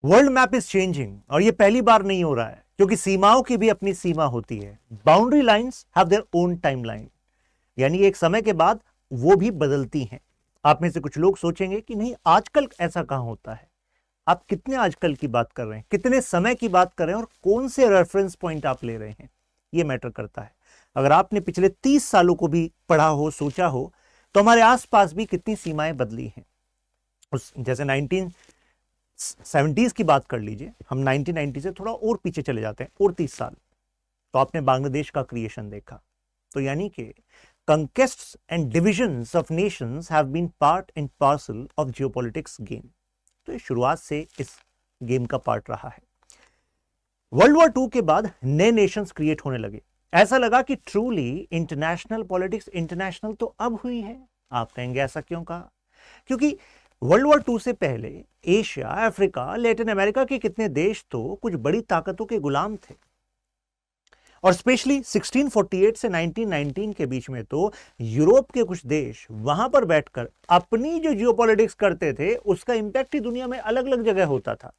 World map is changing और ये पहली बार नहीं हो रहा है, क्योंकि सीमाओं की भी अपनी सीमा होती है। Boundary lines have their own timeline, यानी एक समय के बाद वो भी बदलती हैं। आप में से कुछ लोग सोचेंगे कि नहीं, आजकल ऐसा कहां होता है। आप कितने आजकल की बात कर रहे हैं, कितने समय की बात कर रहे हैं और कौन से रेफरेंस पॉइंट आप ले रहे हैं, ये मैटर करता है। अगर आपने पिछले 30 सालों को भी पढ़ा हो, सोचा हो, तो हमारे आसपास भी कितनी सीमाएं बदली हैं। उस जैसे 1970s की बात कर लीजिए, हम 1990 से थोड़ा और पीछे चले जाते हैं और 30 साल, तो आपने बांग्लादेश का क्रिएशन देखा। तो यानी कि conquests and divisions of nations have been part and parcel of geopolitics game। तो ये शुरुआत से इस गेम का पार्ट रहा है। वर्ल्ड वॉर 2 के बाद नए नेशंस क्रिएट होने लगे। ऐसा लगा कि ट्रूली इंटरनेशनल पॉलिटिक्स इंटरनेशनल तो अब हुई है। आप कहेंगे ऐसा क्यों कहा? क्योंकि वर्ल्ड वॉर 2 से पहले एशिया, अफ्रीका, लैटिन अमेरिका के कितने देश तो कुछ बड़ी ताकतों के गुलाम थे, और स्पेशली 1648 से 1919 के बीच में तो यूरोप के कुछ देश वहां पर बैठकर अपनी जो जियोपॉलिटिक्स करते थे, उसका इंपैक्ट ही दुनिया में अलग अलग जगह होता था।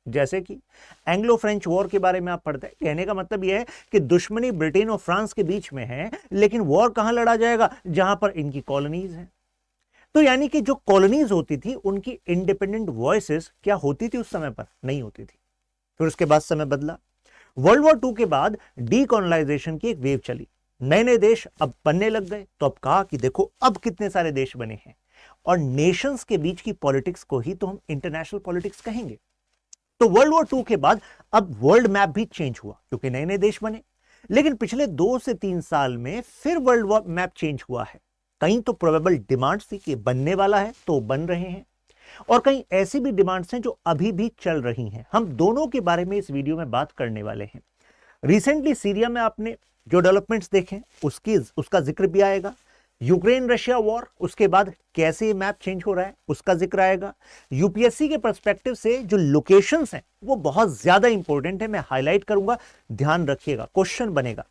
जैसे कि एंग्लो फ्रेंच वॉर के बारे में आप पढ़ते हैं। कहने का मतलब यह है कि दुश्मनी ब्रिटेन और फ्रांस के बीच में है, लेकिन वॉर कहां लड़ा जाएगा? जहां पर इनकी कॉलोनीज हैं। तो यानी कि जो कॉलोनीज होती थी, उनकी इंडिपेंडेंट वॉइसेस क्या होती थी? उस समय पर नहीं होती थी। फिर उसके बाद समय बदला। वर्ल्ड वॉर 2 के बाद डीकॉलोनाइजेशन की एक वेव चली। नए नए देश अब बनने लग गए। तो अब कहा कि देखो, अब कितने सारे देश बने हैं, और नेशंस के बीच की पॉलिटिक्स को ही तो हम इंटरनेशनल पॉलिटिक्स कहेंगे। तो वर्ल्ड वॉर 2 के बाद अब वर्ल्ड मैप भी चेंज हुआ, क्योंकि नए नए देश बने। लेकिन पिछले 2 से 3 साल में फिर वर्ल्ड मैप चेंज हुआ है। कहीं तो प्रोबेबल डिमांड्स थी कि बनने वाला है तो बन रहे हैं, और कहीं ऐसी भी डिमांड्स हैं जो अभी भी चल रही हैं। हम दोनों के बारे में इस वीडियो में बात करने वाले हैं। रिसेंटली सीरिया में आपने जो डेवलपमेंट्स देखे, उसका जिक्र भी आएगा। यूक्रेन रशिया वॉर, उसके बाद कैसे ये मैप चेंज हो रहा है, उसका जिक्र आएगा। यूपीएससी के पर्सपेक्टिव से जो लोकेशंस हैं वो बहुत ज्यादा इंपॉर्टेंट है, मैं हाईलाइट करूंगा, ध्यान रखिएगा, क्वेश्चन बनेगा।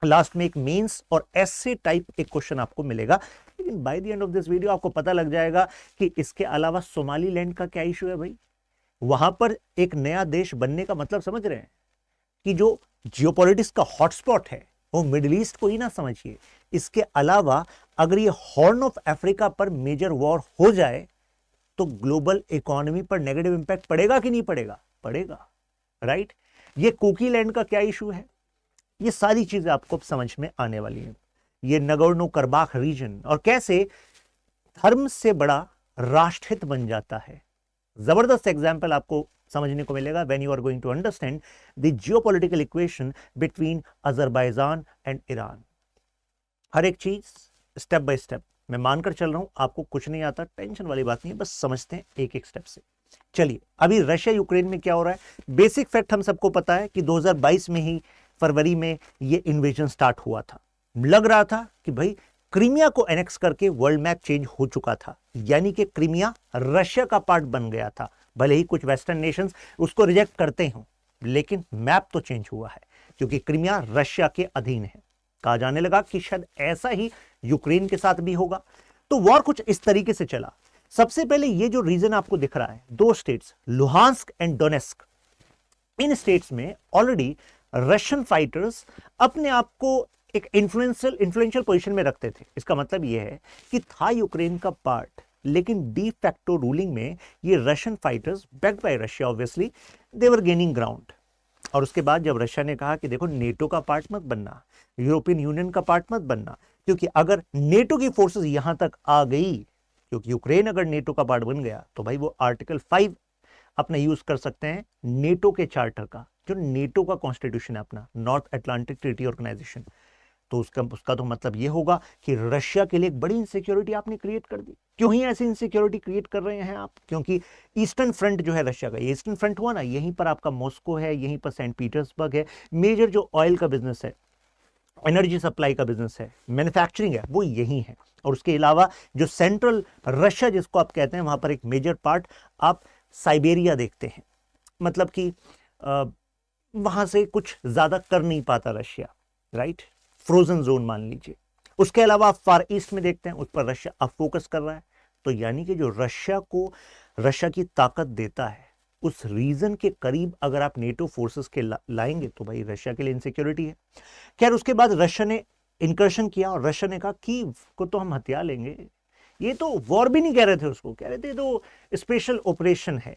लास्ट में एक मेंस और एसए टाइप एक क्वेश्चन आपको मिलेगा। लेकिन by the end of this video आपको पता लग जाएगा कि इसके अलावा सोमालीलैंड का क्या इशू है भाई। वहां पर एक नया देश बनने का मतलब समझ रहे हैं कि जो जियोपॉलिटिक्स का हॉटस्पॉट है वो मिडिल ईस्ट को ही ना समझिए। इसके अलावा अगर ये हॉर्न ऑफ अफ्रीका पर मेजर वॉर हो जाए तो ग्लोबल इकोनॉमी पर नेगेटिव इंपैक्ट पड़ेगा कि नहीं पड़ेगा? पड़ेगा, राइट। ये कोकीलैंड का क्या इशू है, ये सारी चीजें आपको समझ में आने वाली हैं। ये नगोर्नो करबाख रीजन और कैसे धर्म से बड़ा राष्ट्रहित बन जाता है। जबरदस्त एग्जाम्पल आपको समझने को मिलेगा when you are going to understand the geopolitical equation between Azerbaijan and Iran. हर एक चीज स्टेप बाय स्टेप मैं मानकर चल रहा हूं। आपको कुछ नहीं आता, टेंशन वाली बात नहीं है, बस समझते हैं एक एक स्टेप से। चलिए, अभी रशिया यूक्रेन में क्या हो रहा है, बेसिक फैक्ट हम सबको पता है कि 2022 में ही फरवरी में ये इन्वेजन स्टार्ट हुआ था। लग रहा था कि भाई क्रीमिया को एनेक्स करके वर्ल्ड मैप चेंज हो चुका था, यानी कि क्रीमिया रशिया का पार्ट बन गया था। भले ही कुछ वेस्टर्न नेशंस उसको रिजेक्ट करते हों, लेकिन मैप तो चेंज हुआ है, क्योंकि क्रीमिया रशिया के अधीन है। कहा जाने लगा कि शायद ऐसा ही यूक्रेन के साथ भी होगा। तो वॉर कुछ इस तरीके से चला। सबसे पहले ये जो रीजन आपको दिख रहा है, दो states Luhansk and Donetsk, in states में ऑलरेडी रशियन फाइटर्स अपने आप को एक इन्फ्लुएंशियल पोजीशन में रखते थे। इसका मतलब यह है कि था यूक्रेन का पार्ट, लेकिन डी फैक्टो रूलिंग में ये Russian fighters backed by Russia obviously they were gaining ground. और उसके बाद जब रशिया ने कहा कि देखो, नेटो का पार्ट मत बनना, यूरोपियन यूनियन का पार्ट मत बनना, क्योंकि अगर नेटो की फोर्सेस यहां तक आ गई, क्योंकि यूक्रेन अगर नेटो का पार्ट बन गया तो भाई वो आर्टिकल 5 अपना यूज कर सकते हैं नेटो के चार्टर का, जो नेटो का कॉन्स्टिट्यूशन है अपना, नॉर्थ अटलांटिक ट्रीटी ऑर्गेनाइजेशन। तो उसका तो मतलब ये होगा कि रशिया के लिए एक बड़ी इनसिक्योरिटी आपने क्रिएट कर दी। क्यों ही ऐसी इनसिक्योरिटी क्रिएट कर रहे हैं आप? क्योंकि ईस्टर्न फ्रंट जो है रशिया का, ये ईस्टर्न फ्रंट हुआ ना, यहीं पर आपका मॉस्को है, यहीं पर सेंट पीटर्सबर्ग है। मेजर जो ऑयल का बिजनेस है, एनर्जी सप्लाई का बिजनेस है, मैन्युफैक्चरिंग है, वो यही है। और उसके अलावा जो सेंट्रल रशिया जिसको आप कहते हैं, वहां पर एक मेजर पार्ट आप साइबेरिया देखते हैं। मतलब कि वहां से कुछ ज्यादा कर नहीं पाता रशिया, राइट, फ्रोजन जोन मान लीजिए। उसके अलावा आप फार ईस्ट में देखते हैं, उस पर रशिया अब फोकस कर रहा है। तो यानी कि जो रशिया को रशिया की ताकत देता है उस रीजन के करीब अगर आप नेटो फोर्सेस के लाएंगे तो भाई रशिया के लिए इनसिक्योरिटी है। खैर उसके बाद रशिया ने इनकर्शन किया और रशिया ने कहा कीव को तो हम हथियार लेंगे। ये तो वॉर भी नहीं कह रहे थे उसको, कह रहे थे तो स्पेशल ऑपरेशन है,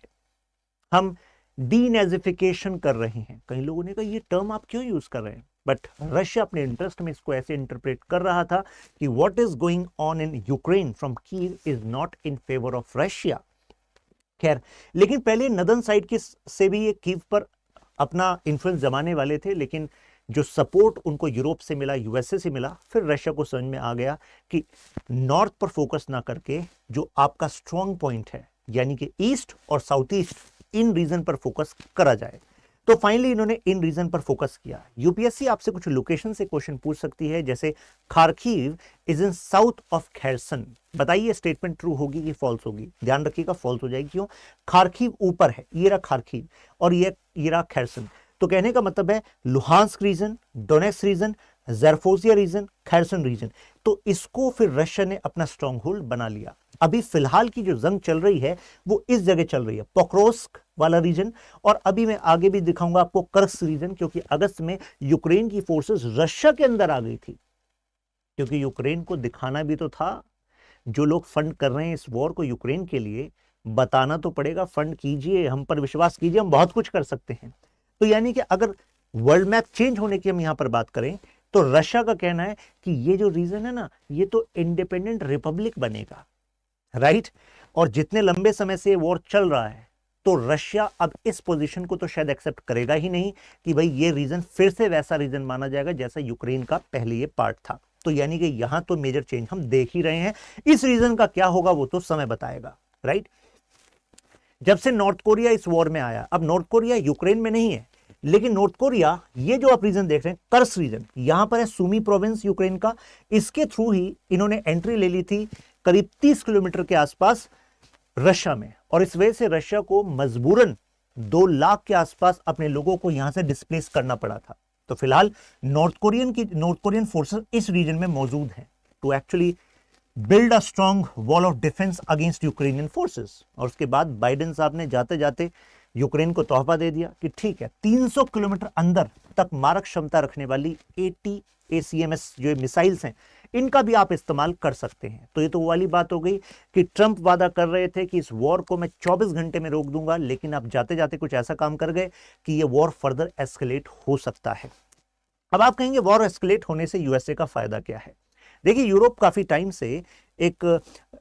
हम डीनेजिफिकेशन कर रहे हैं। कई लोगों ने कहा ये टर्म आप क्यों यूज कर रहे हैं, बट रशिया अपने इंटरेस्ट में इसको ऐसे इंटरप्रेट कर रहा था कि what is going on in Ukraine from Kyiv is not in favour of Russia. खैर लेकिन पहले नदन साइड के से भी ये कीव पर अपना इन्फ्लुएंस जमाने वाले थे, लेकिन जो सपोर्ट उनको यूरोप से मिला, यूएसए से मिला, फिर रशिया को समझ में आ गया कि नॉर्थ पर फोकस ना करके जो आपका स्ट्रॉन्ग पॉइंट है यानी कि ईस्ट और साउथ ईस्ट, इन रीजन पर फोकस करा जाए। तो फाइनली इन्होंने इन रीजन पर फोकस किया। यूपीएससी आपसे कुछ लोकेशन से क्वेश्चन पूछ सकती है, जैसे Kharkiv is in south of Kherson. बताइए स्टेटमेंट ट्रू होगी कि फॉल्स होगी। ध्यान रखिएगा फॉल्स हो जाएगी। क्यों? खार्किव ऊपर है, ये रहा खार्किव और ये रहा खैरसन। तो कहने का मतलब है Luhansk region, Donetsk region, Zaporizhzhia region, Kherson region. तो इसको फिर रशिया ने अपना स्ट्रॉन्ग होल्ड बना लिया। अभी फिलहाल की जो जंग चल रही है वो इस जगह चल रही है, पोक्रोस्क वाला रीजन, और अभी मैं आगे भी दिखाऊंगा आपको कर्स्क रीजन, क्योंकि अगस्त में यूक्रेन की फोर्सेस रशिया के अंदर आ गई थी। क्योंकि यूक्रेन को दिखाना भी तो था, जो लोग फंड कर रहे हैं इस वॉर को यूक्रेन के लिए, बताना तो पड़ेगा, फंड कीजिए, हम पर विश्वास कीजिए, हम बहुत कुछ कर सकते हैं। तो यानी कि अगर वर्ल्ड मैप चेंज होने की हम यहां पर बात करें तो रशिया का कहना है कि ये जो रीजन है ना, ये तो इंडिपेंडेंट रिपब्लिक बनेगा, राइट। और जितने लंबे समय से वॉर चल रहा है तो रशिया अब इस पोजीशन को तो शायद एक्सेप्ट करेगा ही नहीं कि भाई ये रीजन फिर से वैसा रीजन माना जाएगा जैसा यूक्रेन का पहले ये पार्ट था। तो यानी कि यहां तो मेजर चेंज हम देख ही रहे हैं। इस रीजन का क्या होगा वो तो समय बताएगा, राइट। जब से नॉर्थ कोरिया इस वॉर में आया, अब नॉर्थ कोरिया यूक्रेन में नहीं है, लेकिन नॉर्थ कोरिया, ये जो आप रीजन देख रहे हैं कर्स्क रीजन, यहां पर है सुमी प्रोविंस यूक्रेन का, इसके थ्रू ही इन्होंने एंट्री ले ली थी करीब 30 किलोमीटर के आसपास रशिया में, और इस वजह से रशिया को मजबूरन 2 लाख के आसपास अपने लोगों को यहां से डिस्प्लेस करना पड़ा था। तो फिलहाल नॉर्थ कोरियन फोर्सेस इस रीजन में मौजूद हैं to actually build a strong wall of defence against Ukrainian forces. और उसके बाद बाइडेन साहब ने जाते जाते यूक्रेन को तोहफा दे दिया कि ठीक है, 300 किलोमीटर अंदर तक मारक क्षमता रखने वाली 80 ACMS जो मिसाइल्स हैं, इनका भी आप इस्तेमाल कर सकते हैं। तो ये तो वो वाली बात हो गई कि ट्रंप वादा कर रहे थे कि इस वॉर को मैं 24 घंटे में रोक दूंगा, लेकिन आप जाते जाते कुछ ऐसा काम कर गए कि ये वॉर फर्दर एस्केलेट हो सकता है। अब आप कहेंगे वॉर एस्केलेट होने से यूएसए का फायदा क्या है? देखिए, यूरोप काफी टाइम से एक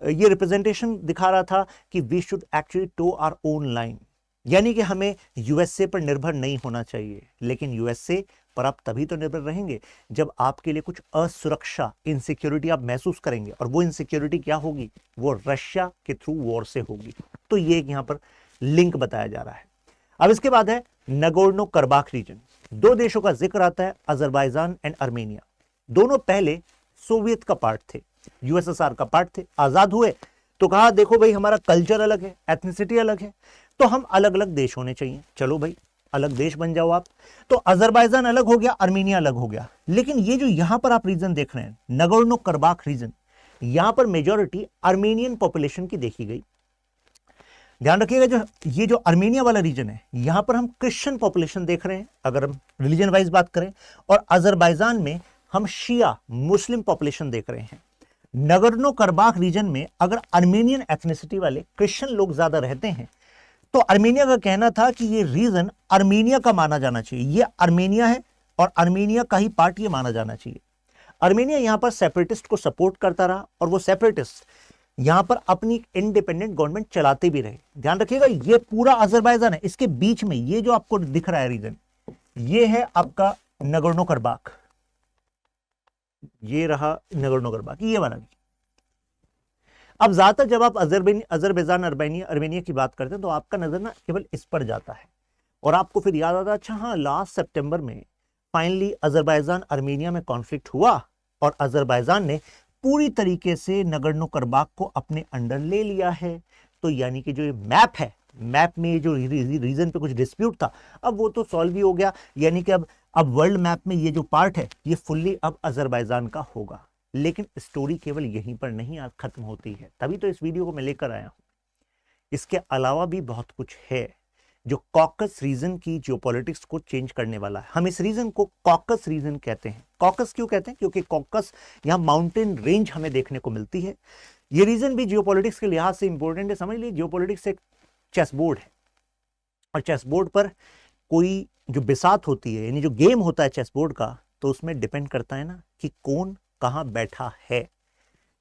ये रिप्रेजेंटेशन दिखा रहा था कि we should actually toe our own line, यानी कि हमें यूएसए पर निर्भर नहीं होना चाहिए। लेकिन यूएसए पर आप तभी तो निर्भर रहेंगे जब आपके लिए कुछ असुरक्षा, इनसिक्योरिटी आप महसूस करेंगे, और वो इनसिक्योरिटी क्या होगी? वो रशिया के थ्रू वॉर से होगी। तो ये यहां पर लिंक बताया जा रहा है। अब इसके बाद है नगोर्नो करबाख रीजन। 2 देशों का जिक्र आता है, अजरबैजान एंड आर्मेनिया। दोनों पहले सोवियत का पार्ट थे, यूएसएसआर का पार्ट थे। आजाद हुए तो कहा देखो भाई हमारा कल्चर अलग है, एथनिसिटी अलग है, तो हम अलग अलग देश होने चाहिए। चलो भाई अलग देश बन जाओ आप। तो अजरबैजान अलग हो गया, आर्मेनिया अलग हो गया। लेकिन ये जो यहां पर आप रीजन देख रहे हैं, नगोर्नो करबाख रीजन, यहां पर मेजॉरिटी आर्मेनियन पॉपुलेशन की देखी गई। ध्यान रखिएगा, जो ये जो आर्मेनिया वाला रीजन है, यहां पर हम क्रिश्चियन पॉपुलेशन देख रहे हैं अगर हम रिलीजन वाइज बात करें, और अजरबैजान में हम शिया मुस्लिम पॉपुलेशन देख रहे हैं। नगोर्नो करबाख रीजन में अगर आर्मेनियन एथनिसिटी वाले क्रिश्चियन लोग ज्यादा रहते हैं, तो आर्मेनिया का कहना था कि ये रीजन आर्मेनिया का माना जाना चाहिए, ये आर्मेनिया है और आर्मेनिया का ही पार्ट ये माना जाना चाहिए। आर्मेनिया यहां पर सेपरेटिस्ट को सपोर्ट करता रहा, और वो सेपरेटिस्ट यहां पर अपनी इंडिपेंडेंट गवर्नमेंट चलाते भी रहे। ध्यान रखिएगा, ये पूरा अजरबैजान है, इसके बीच में ये जो आपको दिख रहा है रीजन, ये है आपका नगोर्नो करबाख। ये रहा नगोर्नो करबाख, ये वाला। अब ज्यादातर जब आप अजरबैजान आर्मेनिया की बात करते हैं तो आपका नजर ना केवल इस पर जाता है, और आपको फिर याद आता है अच्छा हाँ, लास्ट सितंबर में फाइनली अजरबैजान आर्मेनिया में कॉन्फ्लिक्ट हुआ और अजरबैजान ने पूरी तरीके से नगोर्नो करबाख को अपने अंडर ले लिया है। तो यानी कि जो ये मैप है, मैप में जो रीजन पे कुछ डिस्प्यूट था, अब वो तो सॉल्व भी हो गया। यानी कि अब वर्ल्ड मैप में ये जो पार्ट है ये फुल्ली अब अजरबैजान का होगा। लेकिन स्टोरी केवल यहीं पर नहीं खत्म होती है, तभी तो इस वीडियो को मैं लेकर आया हूं। इसके अलावा भी बहुत कुछ है। जो कॉकस रीजन की जियोपॉलिटिक्स को चेंज करने वाला है। हम इस रीजन को कॉकस रीजन कहते हैं। कॉकस क्यों कहते हैं? क्योंकि कॉकस यहाँ माउंटेन रेंज हमें देखने को मिलती है। ये रीजन भी जियोपॉलिटिक्स के लिहाज से इंपॉर्टेंट है। समझ लीजिए जियोपॉलिटिक्स एक चेस बोर्ड है, और चेस बोर्ड पर कोई जो बिसात होती है, यानी जो गेम होता है चेस बोर्ड का, तो उसमें डिपेंड करता है ना कि कौन कहाँ बैठा है।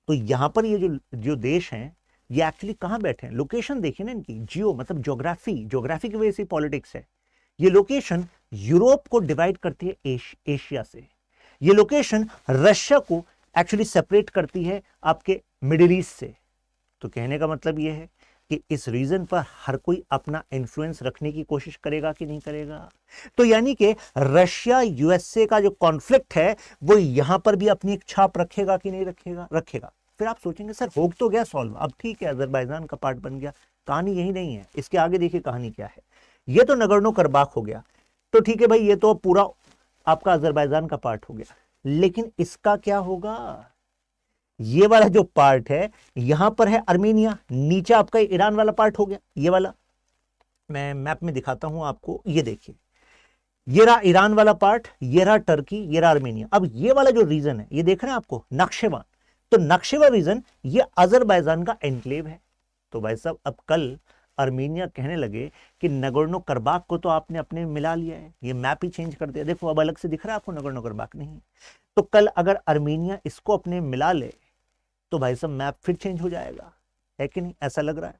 तो यहां पर ये जो देश हैं ये एक्चुअली कहाँ बैठे हैं, लोकेशन देखिए ना इनकी, जियो मतलब ज्योग्राफी की वजह से पॉलिटिक्स है। ये लोकेशन यूरोप को डिवाइड करती है एशिया से। ये लोकेशन रशिया को एक्चुअली सेपरेट करती है आपके मिडिल ईस्ट से। तो कहने का मतलब ये है कि इस रीजन पर हर कोई अपना इन्फ्लुएंस रखने की कोशिश करेगा कि नहीं करेगा। तो यानी कि रशिया यूएसए का जो कॉन्फ्लिक्ट है वो यहां पर भी अपनी एक छाप रखेगा कि नहीं रखेगा। फिर आप सोचेंगे सर हो तो गया सॉल्व, अब ठीक है अजरबैजान का पार्ट बन गया। कहानी यही नहीं है, इसके आगे देखिए कहानी क्या है। ये तो नगोर्नो कराबाख हो गया, तो ठीक है भाई, ये तो पूरा आपका अजरबैजान का पार्ट हो गया। लेकिन इसका क्या होगा? ये वाला जो पार्ट है यहां पर है अर्मेनिया, नीचे आपका ईरान वाला पार्ट हो गया। ये वाला मैं मैप में दिखाता हूं आपको, ये देखिए, ये रहा ईरान वाला पार्ट, ये रहा टर्की, ये रहा अर्मेनिया। अब ये वाला जो रीजन है ये देख रहे हैं आपको, नक्शेवान, तो नक्शेवा रीजन ये अजरबैजान का एनक्लेव है। तो भाई साहब अब कल अर्मेनिया कहने लगे कि नगोर्नो कराबाख को तो आपने अपने मिला लिया है, ये मैप ही चेंज कर दिया, देखो अब अलग से दिख रहा है आपको नगोर्नो कराबाख नहीं। तो कल अगर अर्मेनिया इसको अपने मिला ले तो भाई साहब मैप फिर चेंज हो जाएगा, है कि नहीं? ऐसा लग रहा है।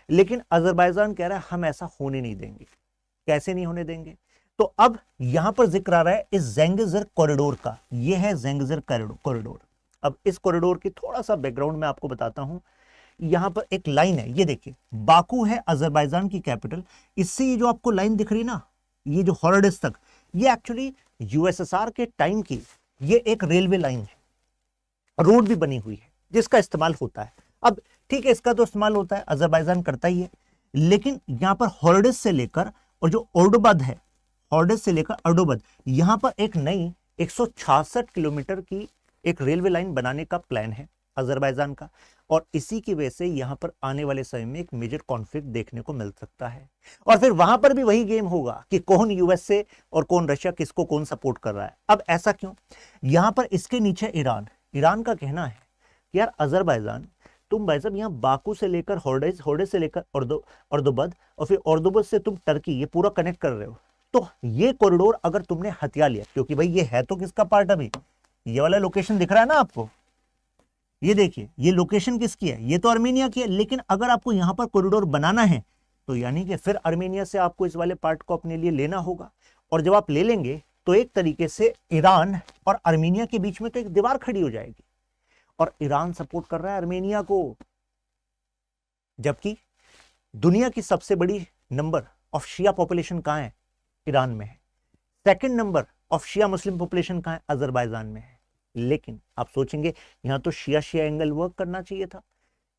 लेकिन अजरबैजान कह रहा है हम ऐसा होने नहीं देंगे। कैसे नहीं होने देंगे? तो अब यहां पर जिक्र आ रहा है इस ज़ेंगिज़र कॉरिडोर का। ये है ज़ेंगिज़र कॉरिडोर। अब इस कॉरिडोर की थोड़ा सा बैकग्राउंड में आपको बताता हूं। यहां पर एक लाइन है, ये देखिए, बाकू है अजरबैजान की कैपिटल। इससे ये जो आपको लाइन दिख रही है ना, ये जो हॉरडिस तक, ये एक्चुअली यूएसएसआर के टाइम की ये एक रेलवे लाइन है, रोड भी बनी हुई है जिसका इस्तेमाल होता है। अब ठीक है, इसका तो इस्तेमाल होता है, अजरबैजान करता ही है, लेकिन यहां पर हॉरडिस से लेकर और जो ओर्डोबद है, हॉरडिस से लेकर ओर्डोबद, यहां पर एक नई 166 किलोमीटर की एक रेलवे लाइन बनाने का प्लान है अजरबैजान का। और इसी की वजह से यहां पर आने वाले समय में एक मेजर कॉन्फ्लिक्ट देखने को मिल सकता है। और फिर वहां पर भी वही गेम होगा कि कौन यूएसए और कौन रशिया, किसको कौन सपोर्ट कर रहा है। अब ऐसा क्यों? यहां पर इसके नीचे ईरान का कहना है कि यार अजरबैजान, तुम भाई साहब यहाँ बाकू से लेकर हॉरडिस से लेकर ओर्दोबद और फिर ओर्दोबद से तुम टर्की, ये पूरा कनेक्ट कर रहे हो। तो ये कॉरिडोर अगर तुमने हथिया लिया, क्योंकि भाई ये है तो किसका पार्ट, अभी ये वाला लोकेशन दिख रहा है ना आपको, ये देखिए ये लोकेशन किसकी है, ये तो अर्मेनिया की है। लेकिन अगर आपको यहां पर कॉरिडोर बनाना है तो यानी कि फिर अर्मेनिया से आपको इस वाले पार्ट को अपने लिए लेना होगा। और जब आप ले लेंगे तो एक तरीके से ईरान और अर्मेनिया के बीच में तो एक दीवार खड़ी हो जाएगी। और ईरान सपोर्ट कर रहा है अर्मेनिया को, जबकि दुनिया की सबसे बड़ी नंबर ऑफ शिया पॉपुलेशन कहां है? ईरान में है। Second number of Shia Muslim population कहां है? अजरबैजान में है। लेकिन आप सोचेंगे यहां तो शिया एंगल वर्क करना चाहिए था,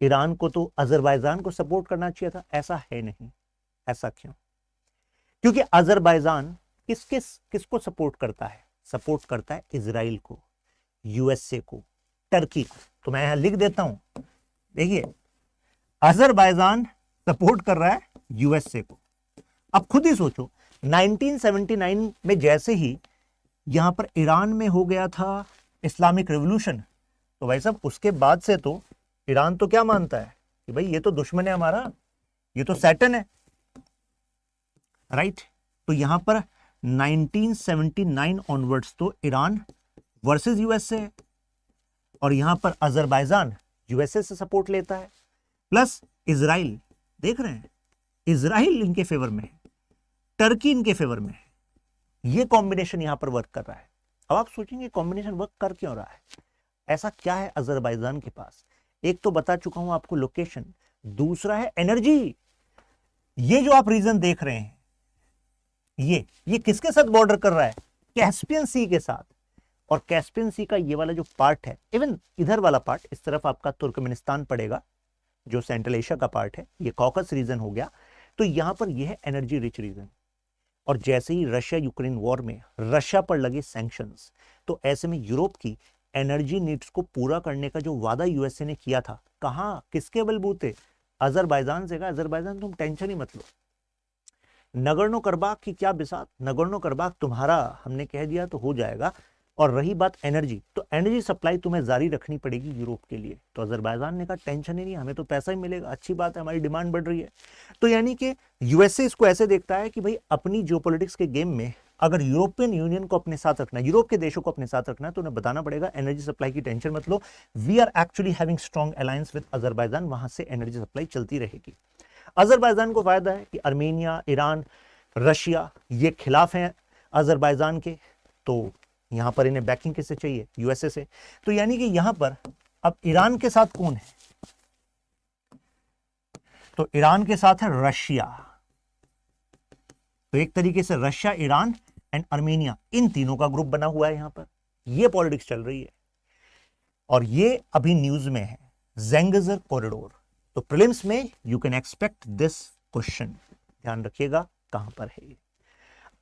ईरान को तो अजरबैजान को सपोर्ट करना चाहिए था। ऐसा है नहीं। ऐसा क्यों? क्योंकि अजरबैजान किसको सपोर्ट करता है? सपोर्ट करता है इजराइल को, यूएसए को, टर्की को। तो मैं यहां लिख देता हूं, देखिए अजरबैजान सपोर्ट कर रहा है यूएसए को। अब खुद ही सोचो 1979 में जैसे ही यहां पर ईरान में हो गया था इस्लामिक रेवोल्यूशन, तो भाई साहब उसके बाद से तो ईरान तो क्या मानता है कि भाई ये तो दुश्मन है हमारा, ये तो सैटन है, राइट। तो यहां पर 1979 ऑनवर्ड्स तो ईरान वर्सेस यूएसए है, और यहां पर अजरबैजान यूएसए से सपोर्ट लेता है, प्लस इजराइल, देख रहे हैं इजराइल इनके फेवर में है, टर्की इनके फेवर में है। ये कॉम्बिनेशन यहां पर वर्क कर रहा है। अब आप सोचेंगे कॉम्बिनेशन वर्क कर क्यों रहा है? ऐसा क्या है अजरबैजान के पास? एक तो बता चुका हूं आपको लोकेशन, दूसरा है एनर्जी। ये जो आप रीजन देख रहे हैं ये किसके साथ बॉर्डर कर रहा है? कैस्पियन सी के साथ। और कैस्पियन सी का ये वाला जो पार्ट है, इवन इधर वाला पार्ट, इस तरफ आपका तुर्कमेनिस्तान पड़ेगा जो सेंट्रल एशिया का पार्ट है, ये कॉकस रीजन हो गया। तो यहां पर यह है एनर्जी रिच रीजन। और जैसे ही रशिया यूक्रेन वॉर में रशिया पर लगे सैंक्शंस, तो ऐसे में यूरोप की एनर्जी नीड्स को पूरा करने का जो वादा यूएसए ने किया था, कहां, किसके बलबूते? अजरबैजान से कहा अजरबैजान तुम टेंशन ही मत लो, नगोर्नो करबाख की क्या बिसात, नगोर्नो करबाख तुम्हारा हमने कह दिया तो हो जाएगा। और रही बात एनर्जी, तो एनर्जी सप्लाई तुम्हें जारी रखनी पड़ेगी यूरोप के लिए। तो अजरबैजान ने कहा टेंशन ही नहीं, हमें तो पैसा ही मिलेगा, अच्छी बात है, हमारी डिमांड बढ़ रही है। तो यानी कि यूएसए इसको ऐसे देखता है कि भाई अपनी जियोपॉलिटिक्स के गेम में अगर यूरोपियन यूनियन को अपने साथ रखना है, यूरोप के देशों को अपने साथ रखना है, तो उन्हें बताना पड़ेगा एनर्जी सप्लाई की टेंशन मत लो, we are actually having strong alliance with Azerbaijan, वहां से एनर्जी सप्लाई चलती रहेगी। अजरबैजान को फायदा है कि अर्मेनिया, ईरान, रशिया ये खिलाफ हैं अजरबैजान के, तो यहां पर इन्हें बैकिंग किससे चाहिए, यूएसए से। तो यानी कि यहां पर अब ईरान के साथ कौन है, तो ईरान के साथ है रशिया। तो एक तरीके से रशिया, ईरान एंड अर्मेनिया, इन तीनों का ग्रुप बना हुआ है यहां पर, ये पॉलिटिक्स चल रही है। और ये अभी न्यूज में है, ज़ेंगिज़र कॉरिडोर। तो प्रीलिम्स में you can expect this question, ध्यान रखिएगा कहां पर है ये।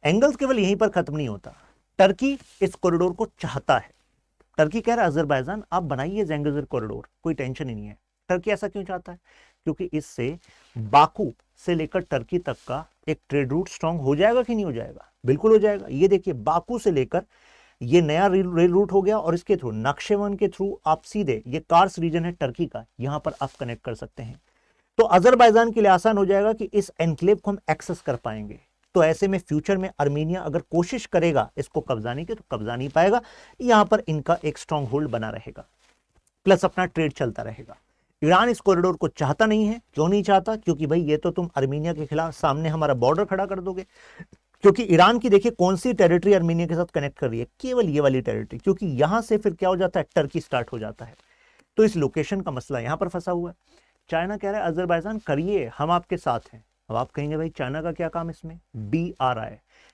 एंगल्स केवल यहीं पर खत्म नहीं होता, टर्की इस कॉरिडोर को चाहता है। टर्की कह रहा है अजरबैजान आप बनाइए ज़ेंगिज़र कॉरिडोर, कोई टेंशन ही नहीं है। टर्की ऐसा क्यों चाहता है, क्योंकि इससे बाकू से लेकर टर्की तक का एक ट्रेड रूट स्ट्रांग हो जाएगा कि नहीं हो जाएगा, बिल्कुल हो जाएगा। ये देखिए बाकू से लेकर ये नया रेल रूट हो गया, और इसके थ्रू नक्शेवन के थ्रू आप सीधे, ये कार्स रीजन है टर्की का, यहां पर आप कनेक्ट कर सकते हैं। तो अजरबैजान के लिए आसान हो जाएगा कि इस एनक्लेव को हम एक्सेस कर पाएंगे। तो ऐसे में फ्यूचर में अर्मेनिया अगर कोशिश करेगा इसको कब्जाने की, तो कब्जा नहीं पाएगा, यहां पर इनका एक स्ट्रांग होल्ड बना रहेगा, प्लस अपना ट्रेड चलता रहेगा। ईरान इस कॉरिडोर को चाहता नहीं है, क्यों नहीं चाहता, क्योंकि भाई ये तो तुम अर्मेनिया के खिलाफ सामने हमारा बॉर्डर खड़ा कर दोगे। क्योंकि ईरान की देखिए कौन सी टेरिटरी अर्मेनिया के साथ कनेक्ट कर रही है, केवल ये वाली टेरिटरी, क्योंकि यहां से फिर क्या हो जाता है, टर्की स्टार्ट हो जाता है। तो इस लोकेशन का मसला यहां पर फंसा हुआ है। चाइना कह रहा है अजरबैजान करिए, हम आपके साथ हैं। अब आप कहेंगे भाई चाइना का क्या काम इसमें, BRI,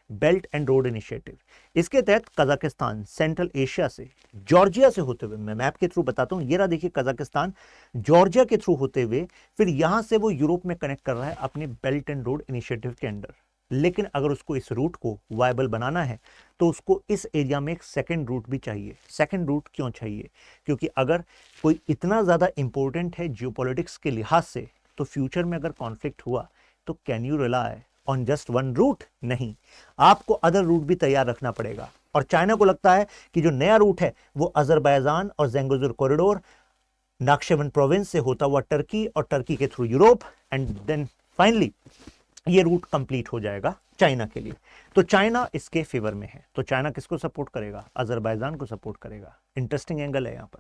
belt and road initiative, इसके तहत कजाकिस्तान सेंट्रल एशिया से जॉर्जिया से होते हुए, मैं मैप के थ्रू बताता हूं, ये रहा देखिए कजाकिस्तान, जॉर्जिया के थ्रू होते हुए फिर यहां से वो यूरोप में कनेक्ट कर रहा है अपने बेल्ट एंड रोड इनिशिएटिव के अंडर। लेकिन अगर उसको इस रूट को वायबल बनाना है तो उसको इस एरिया में एक सेकंड रूट भी चाहिए। सेकंड रूट क्यों चाहिए, क्योंकि अगर कोई इतना ज़्यादा इंपॉर्टेंट है जियोपॉलिटिक्स के लिहाज से, तो फ्यूचर में अगर कॉन्फ्लिक्ट हुआ तो can you rely on just one route, नहीं, आपको अदर रूट भी तैयार रखना पड़ेगा। और चाइना को लगता है कि जो नया रूट है वो अजरबैजान और ज़ेंगिज़र कॉरिडोर, नाक्शेवन प्रोविंस से होता हुआ टर्की, और टर्की के through Europe, and then finally ये रूट कंप्लीट हो जाएगा चाइना के लिए। तो चाइना इसके फेवर में है। तो चाइना किसको सपोर्ट करेगा, अजरबैजान को सपोर्ट करेगा। इंटरेस्टिंग एंगल है यहां पर।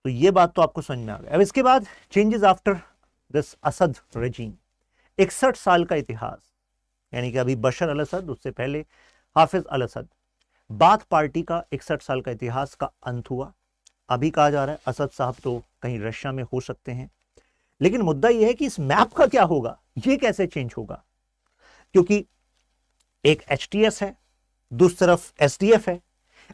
तो ये बात तो आपको समझ में आ गई। अब इसके बाद changes after this Asad regime, 61 साल का इतिहास, यानी कि अभी बशर अल असद, उससे पहले हाफिज अल असद, बाथ पार्टी का 61 साल का इतिहास का अंत हुआ। अभी कहा जा रहा है असद साहब तो कहीं रशिया में हो सकते हैं, लेकिन मुद्दा यह है कि इस मैप का क्या होगा, ये कैसे चेंज होगा, क्योंकि एक HTS है, दूसरी तरफ SDF है,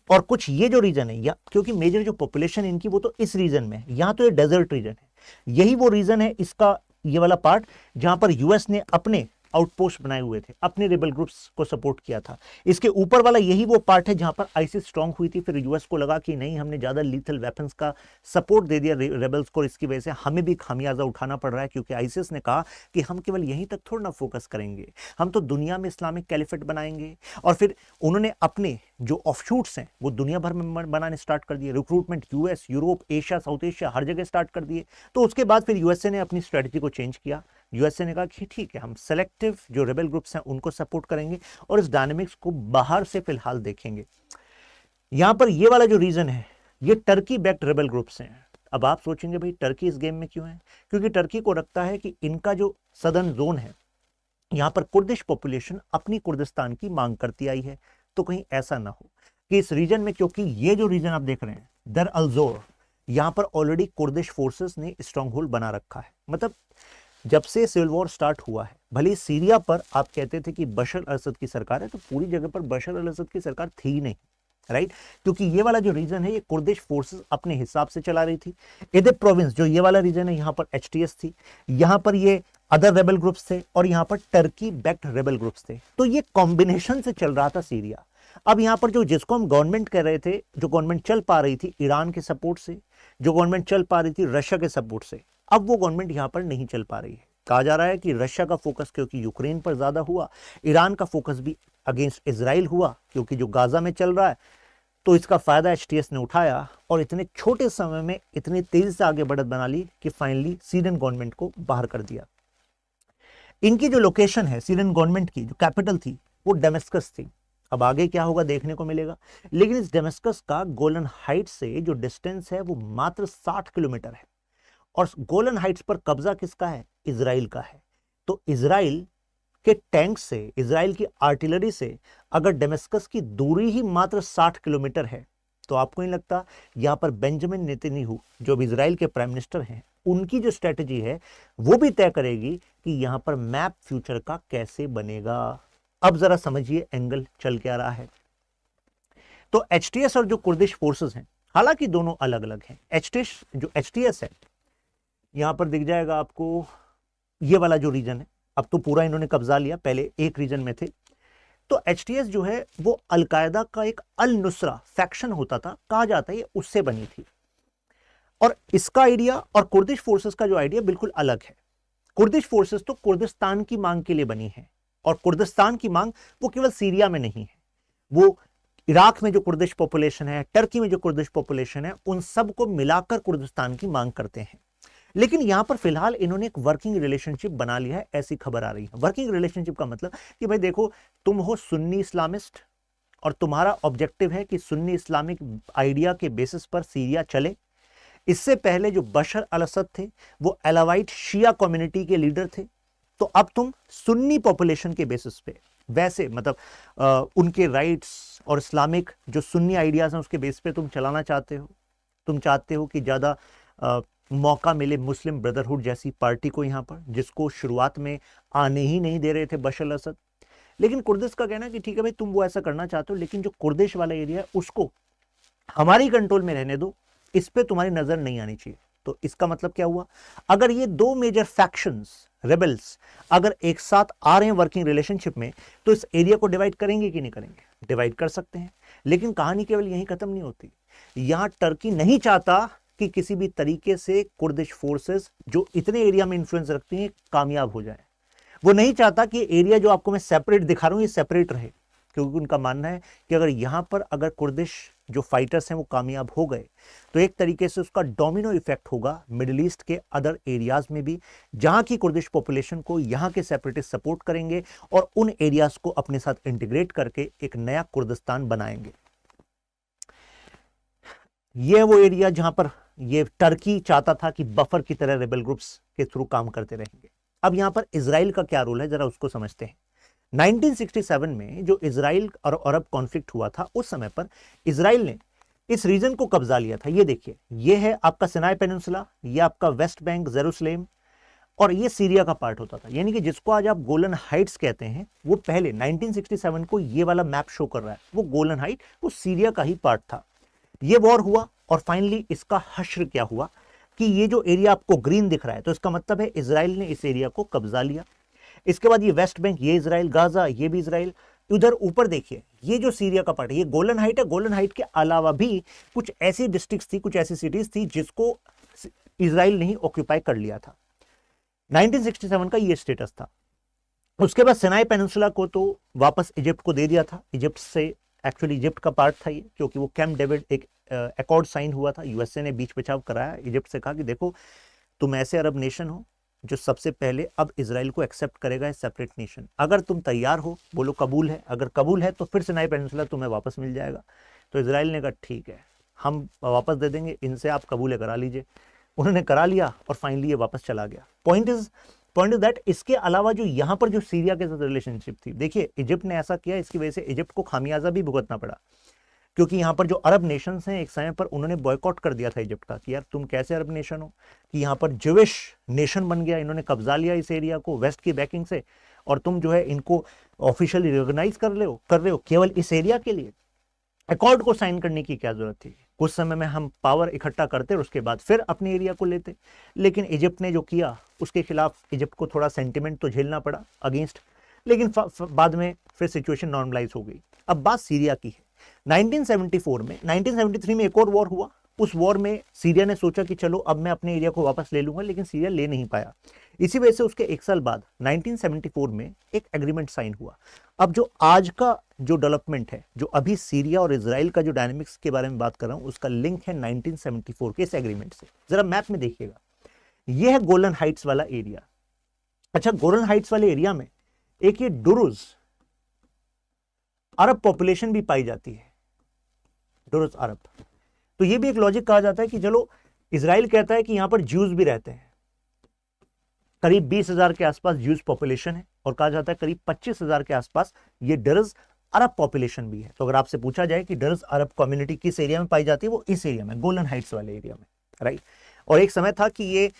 और कुछ ये जो रीजन है, या क्योंकि मेजर जो पॉपुलेशन इनकी वो तो इस रीजन में है, यहां तो ये डेजर्ट रीजन है, यही वो रीजन है इसका, ये वाला पार्ट जहां पर यूएस ने अपने आउटपोस्ट बनाए हुए थे, अपने रेबल ग्रुप्स को सपोर्ट किया था। इसके ऊपर वाला यही वो पार्ट है जहां पर आईसिस स्ट्रांग हुई थी। फिर यूएस को लगा कि नहीं, हमने ज्यादा लीथल वेपन्स का सपोर्ट दे दिया रेबल्स को, इसकी वजह से हमें भी खामियाजा उठाना पड़ रहा है, क्योंकि आईसिस ने कहा कि हम केवल यहीं तक थोड़ा ना फोकस करेंगे, हम तो दुनिया में इस्लामिक कैलिफेट बनाएंगे। और फिर उन्होंने अपने जो ऑफशूट्स हैं वो दुनिया भर में बनाने स्टार्ट कर दिए, recruitment US, Europe, Asia, south Asia, हर जगह स्टार्ट कर दिए। तो उसके बाद फिर यूएसए ने अपनी स्ट्रेटजी को चेंज किया। यूएसए ने कहा कि ठीक है, हम सेलेक्टिव जो रेबल ग्रुप्स हैं उनको सपोर्ट करेंगे और इस डायनेमिक्स को बाहर से फिलहाल देखेंगे। यहां पर ये वाला जो रीजन है, ये टर्की बैक्ड रेबल ग्रुप्स हैं। अब आप सोचेंगे भाई टर्की इस गेम में क्यों है, क्योंकि टर्की को लगता है कि इनका जो सदर्न जोन है, यहां पर कुर्दिश पॉपुलेशन अपनी कुर्दिस्तान की मांग करती आई है। तो कहीं ऐसा ना हो कि इस रीजन में, क्योंकि ये जो रीजन आप देख रहे हैं दर अल जोर, यहां पर ऑलरेडी कुर्दिश फोर्सेस ने स्ट्रांग होल्ड बना रखा है। मतलब जब से सिविल वॉर स्टार्ट हुआ है, भले सीरिया पर आप कहते थे कि बशर अल असद की सरकार है, तो पूरी जगह पर बशर अल असद की सरकार थी ही नहीं, राइट, क्योंकि ये वाला जो रीजन है ये कुर्दिश फोर्सेस अपने हिसाब से चला रही थी। इदलिब प्रोविंस जो ये वाला रीजन है, यहाँ पर HTS थी, यहाँ पर ये अदर रेबल ग्रुप्स थे, और यहाँ पर टर्की बैक्ड रेबल ग्रुप्स थे। तो ये कॉम्बिनेशन से चल रहा था सीरिया। अब यहाँ पर जो जिसको हम गवर्नमेंट कह रहे थे, जो गवर्नमेंट चल पा रही थी ईरान के सपोर्ट से, जो गवर्नमेंट चल पा रही थी रशिया के सपोर्ट से, अब वो गवर्नमेंट यहाँ पर नहीं चल पा रही है। कहा जा रहा है कि रशिया का फोकस क्योंकि यूक्रेन पर ज्यादा हुआ, ईरान का फोकस भी अगेंस्ट इजराइल हुआ क्योंकि जो गाजा में चल रहा है, तो इसका फायदा एचटीएस ने उठाया और इतने छोटे समय में इतनी तेजी से आगे बढ़त बना ली कि फाइनली सीरियन गवर्नमेंट को बाहर कर दिया। इनकी जो लोकेशन है सीरियन गवर्नमेंट की, जो कैपिटल थी वो डेमेस्कस थी। अब आगे क्या होगा देखने को मिलेगा, लेकिन इस डेमेस्कस का गोलन हाइट से जो डिस्टेंस है वो मात्र 60 किलोमीटर है और गोलन हाइट्स पर कब्जा किसका है, इजराइल का है। तो इजराइल के टैंक से, इजराइल की आर्टिलरी से अगर डेमेस्कस की दूरी ही मात्र 60 किलोमीटर है, तो आपको नहीं लगता यहां पर बेंजामिन नेतन्याहू जो अब इजराइल के प्राइम मिनिस्टर हैं, उनकी जो स्ट्रेटेजी है वो भी तय करेगी कि यहां पर मैप फ्यूचर का कैसे बनेगा। अब जरा समझिए एंगल चल क्या रहा है। तो एचटीएस और जो कुर्दिश फोर्सेस हैं, हालांकि दोनों अलग अलग हैं। एचटीएस है, यहां पर दिख जाएगा आपको ये वाला जो रीजन है, अब तो पूरा इन्होंने कब्जा लिया, पहले एक रीजन में थे। तो एचटीएस जो है वो अलकायदा का एक अल नुसरा फैक्शन होता था, कहा जाता है ये उससे बनी थी। और इसका आइडिया और कुर्दिश फोर्सेस का जो आइडिया बिल्कुल अलग है। कुर्दिश फोर्सेस तो कुर्दिस्तान की मांग के लिए बनी है, और कुर्दिस्तान की मांग वो केवल सीरिया में नहीं है, वो इराक में जो कुर्दिश पॉपुलेशन है, टर्की में जो कुर्दिश पॉपुलेशन है, उन सबको मिलाकर कुर्दिस्तान की मांग करते हैं। लेकिन यहां पर फिलहाल इन्होंने एक वर्किंग रिलेशनशिप बना लिया है, ऐसी खबर आ रही है। वर्किंग रिलेशनशिप का मतलब कि भाई देखो, तुम हो सुन्नी इस्लामिस्ट और तुम्हारा ऑब्जेक्टिव है कि सुन्नी इस्लामिक आइडिया के बेसिस पर सीरिया चले। इससे पहले जो बशर अल असद थे वो अलावाइट शिया कम्युनिटी के लीडर थे, तो अब तुम सुन्नी पॉपुलेशन के बेसिस पे वैसे मतलब उनके राइट्स और इस्लामिक जो सुन्नी आइडियाज हैं उसके बेस पे तुम चलाना चाहते हो। तुम चाहते हो कि ज़्यादा मौका मिले मुस्लिम ब्रदरहुड जैसी पार्टी को यहाँ पर, जिसको शुरुआत में आने ही नहीं दे रहे थे बशर अल असद। लेकिन कुर्दिश का कहना है कि ठीक है भाई, तुम वो ऐसा करना चाहते हो, लेकिन जो कुर्दिश वाला एरिया है उसको हमारी कंट्रोल में रहने दो, इस पे तुम्हारी नजर नहीं आनी चाहिए। तो इसका मतलब क्या हुआ, अगर ये दो मेजर फैक्शंस रेबल्स अगर एक साथ आ रहे हैं वर्किंग रिलेशनशिप में, तो इस एरिया को डिवाइड करेंगे कि नहीं करेंगे, डिवाइड कर सकते हैं। लेकिन कहानी केवल यहीं खत्म नहीं होती। यहां टर्की नहीं चाहता कि किसी भी तरीके से कुर्दिश फोर्सेस जो इतने एरिया में इंफ्लुएंस रखती हैं कामयाब हो जाए। वो नहीं चाहता कि एरिया जो आपको मैं सेपरेट दिखा रहा हूं ये सेपरेट रहे, क्योंकि उनका मानना है कि अगर यहां पर अगर कुर्दिश जो फाइटर्स हैं वो कामयाब हो गए, तो एक तरीके से उसका डोमिनो इफेक्ट होगा मिडिल ईस्ट के अदर एरियाज में भी, जहां की कुर्दिश पॉपुलेशन को यहां के सेपरेटिस्ट सपोर्ट करेंगे और उन एरियाज को अपने साथ इंटीग्रेट करके एक नया कुर्दिस्तान बनाएंगे। ये वो एरिया जहां पर ये टर्की चाहता था कि बफर की तरह रेबल ग्रुप्स के थ्रू काम करते रहेंगे। अब यहां पर इजराइल का क्या रोल है जरा उसको समझते हैं। 1967 में जो इजराइल और अरब कॉन्फ्लिक्ट हुआ था, उस समय पर इजराइल ने इस रीजन को कब्जा लिया था। ये देखिए, ये है आपका सिनाई पेनिनसुला, ये आपका वेस्ट बैंक जेरूसलेम, और ये सीरिया का पार्ट होता था। यानी कि जिसको आज आप गोलन हाइट्स कहते हैं, वो पहले 1967 को ये वाला मैप शो कर रहा है, वो गोलन हाइट वो सीरिया का ही पार्ट था। ये वॉर हुआ और फाइनली इसका हश्र क्या हुआ कि ये जो एरिया आपको ग्रीन दिख रहा है, तो इसका मतलब है इजराइल ने इस एरिया को कब्जा लिया। इसके बाद ये वेस्ट बैंक, ये इजराइल, गाजा ये भी इजराइल। उधर ऊपर देखिए, ये जो सीरिया का पार्ट है, ये गोलन हाइट है। गोलन हाइट के अलावा भी कुछ ऐसी डिस्ट्रिक्ट्स थी, कुछ ऐसी सिटीज थी जिसको इजराइल ने ही ऑक्यूपाई कर लिया था। 1967 का ये स्टेटस था। उसके बाद सिनाई पेनिनसुला को तो वापस इजिप्ट को दे दिया था। इजिप्ट से एक्चुअली इजिप्ट का पार्ट था ये, क्योंकि वो कैंप डेविड एक अकॉर्ड साइन हुआ था, यूएसए ने बीच बचाव कराया, इजिप्ट से कहा कि देखो तुम ऐसे अरब नेशन हो जो सबसे पहले अब इजराइल को एक्सेप्ट करेगा एज सेपरेट नेशन। अगर तुम तैयार हो, बोलो कबूल है, अगर कबूल है तो फिर सिनाई पेनिनसुला तुम्हें वापस मिल जाएगा। तो इजराइल ने कहा ठीक है, हम वापस दे देंगे, इनसे आप कबूल करा लीजिए। उन्होंने करा लिया और फाइनली ये वापस चला गया। पॉइंट इज दैट इसके अलावा जो यहाँ पर जो सीरिया के साथ रिलेशनशिप थी, देखिए इजिप्ट ने ऐसा किया, इसकी वजह से इजिप्ट को खामियाजा भी भुगतना पड़ा, क्योंकि यहाँ पर जो अरब नेशंस हैं एक समय पर उन्होंने बॉयकॉट कर दिया था इजिप्ट का कि यार तुम कैसे अरब नेशन हो, कि यहाँ पर ज्यूइश नेशन बन गया, इन्होंने कब्जा लिया इस एरिया को वेस्ट की बैकिंग से, और तुम जो है इनको ऑफिशियली रिकॉग्नाइज कर रहे हो केवल इस एरिया के लिए। अकॉर्ड को साइन करने की क्या जरूरत थी, कुछ समय में हम पावर इकट्ठा करते और उसके बाद फिर अपने एरिया को लेते। लेकिन इजिप्ट ने जो किया उसके खिलाफ इजिप्ट को थोड़ा सेंटिमेंट तो झेलना पड़ा अगेंस्ट, लेकिन बाद में फिर सिचुएशन नॉर्मलाइज हो गई। अब बात सीरिया की है। 1974 में 1973 में एक और वॉर हुआ, उस वॉर में सीरिया ने सोचा कि चलो अब मैं अपने एरिया को वापस ले लूंगा, लेकिन सीरिया ले नहीं पाया। इसी वजह से उसके एक साल बाद 1974 में एक एग्रीमेंट साइन हुआ। अब जो आज का जो डेवलपमेंट है, जो अभी सीरिया और इजराइल का जो डायनेमिक्स के बारे में बात कर रहा हूं, उसका लिंक है 1974 के इस एग्रीमेंट से। जरा मैप में देखिएगा, यह है गोलन हाइट्स वाला एरिया। अच्छा, गोलन हाइट्स वाले एरिया में एक ये डुरुज अरब पॉपुलेशन भी पाई जाती है, डुरुज अरब। तो ये भी एक लॉजिक कहा जाता है कि चलो इजराइल कहता है कि यहां पर ज्यूज भी रहते हैं, करीब 20,000 के आसपास ज्यूज पॉपुलेशन है, और कहा जाता है करीब 25,000 के आसपास ये डरज अरब पॉपुलेशन भी है। तो अगर आपसे पूछा जाए कि डरज अरब कम्युनिटी किस एरिया में पाई जाती है, वो इस एरिया में, गोलन हाइट्स वाले एरिया में, राइट। और एक समय था कि ये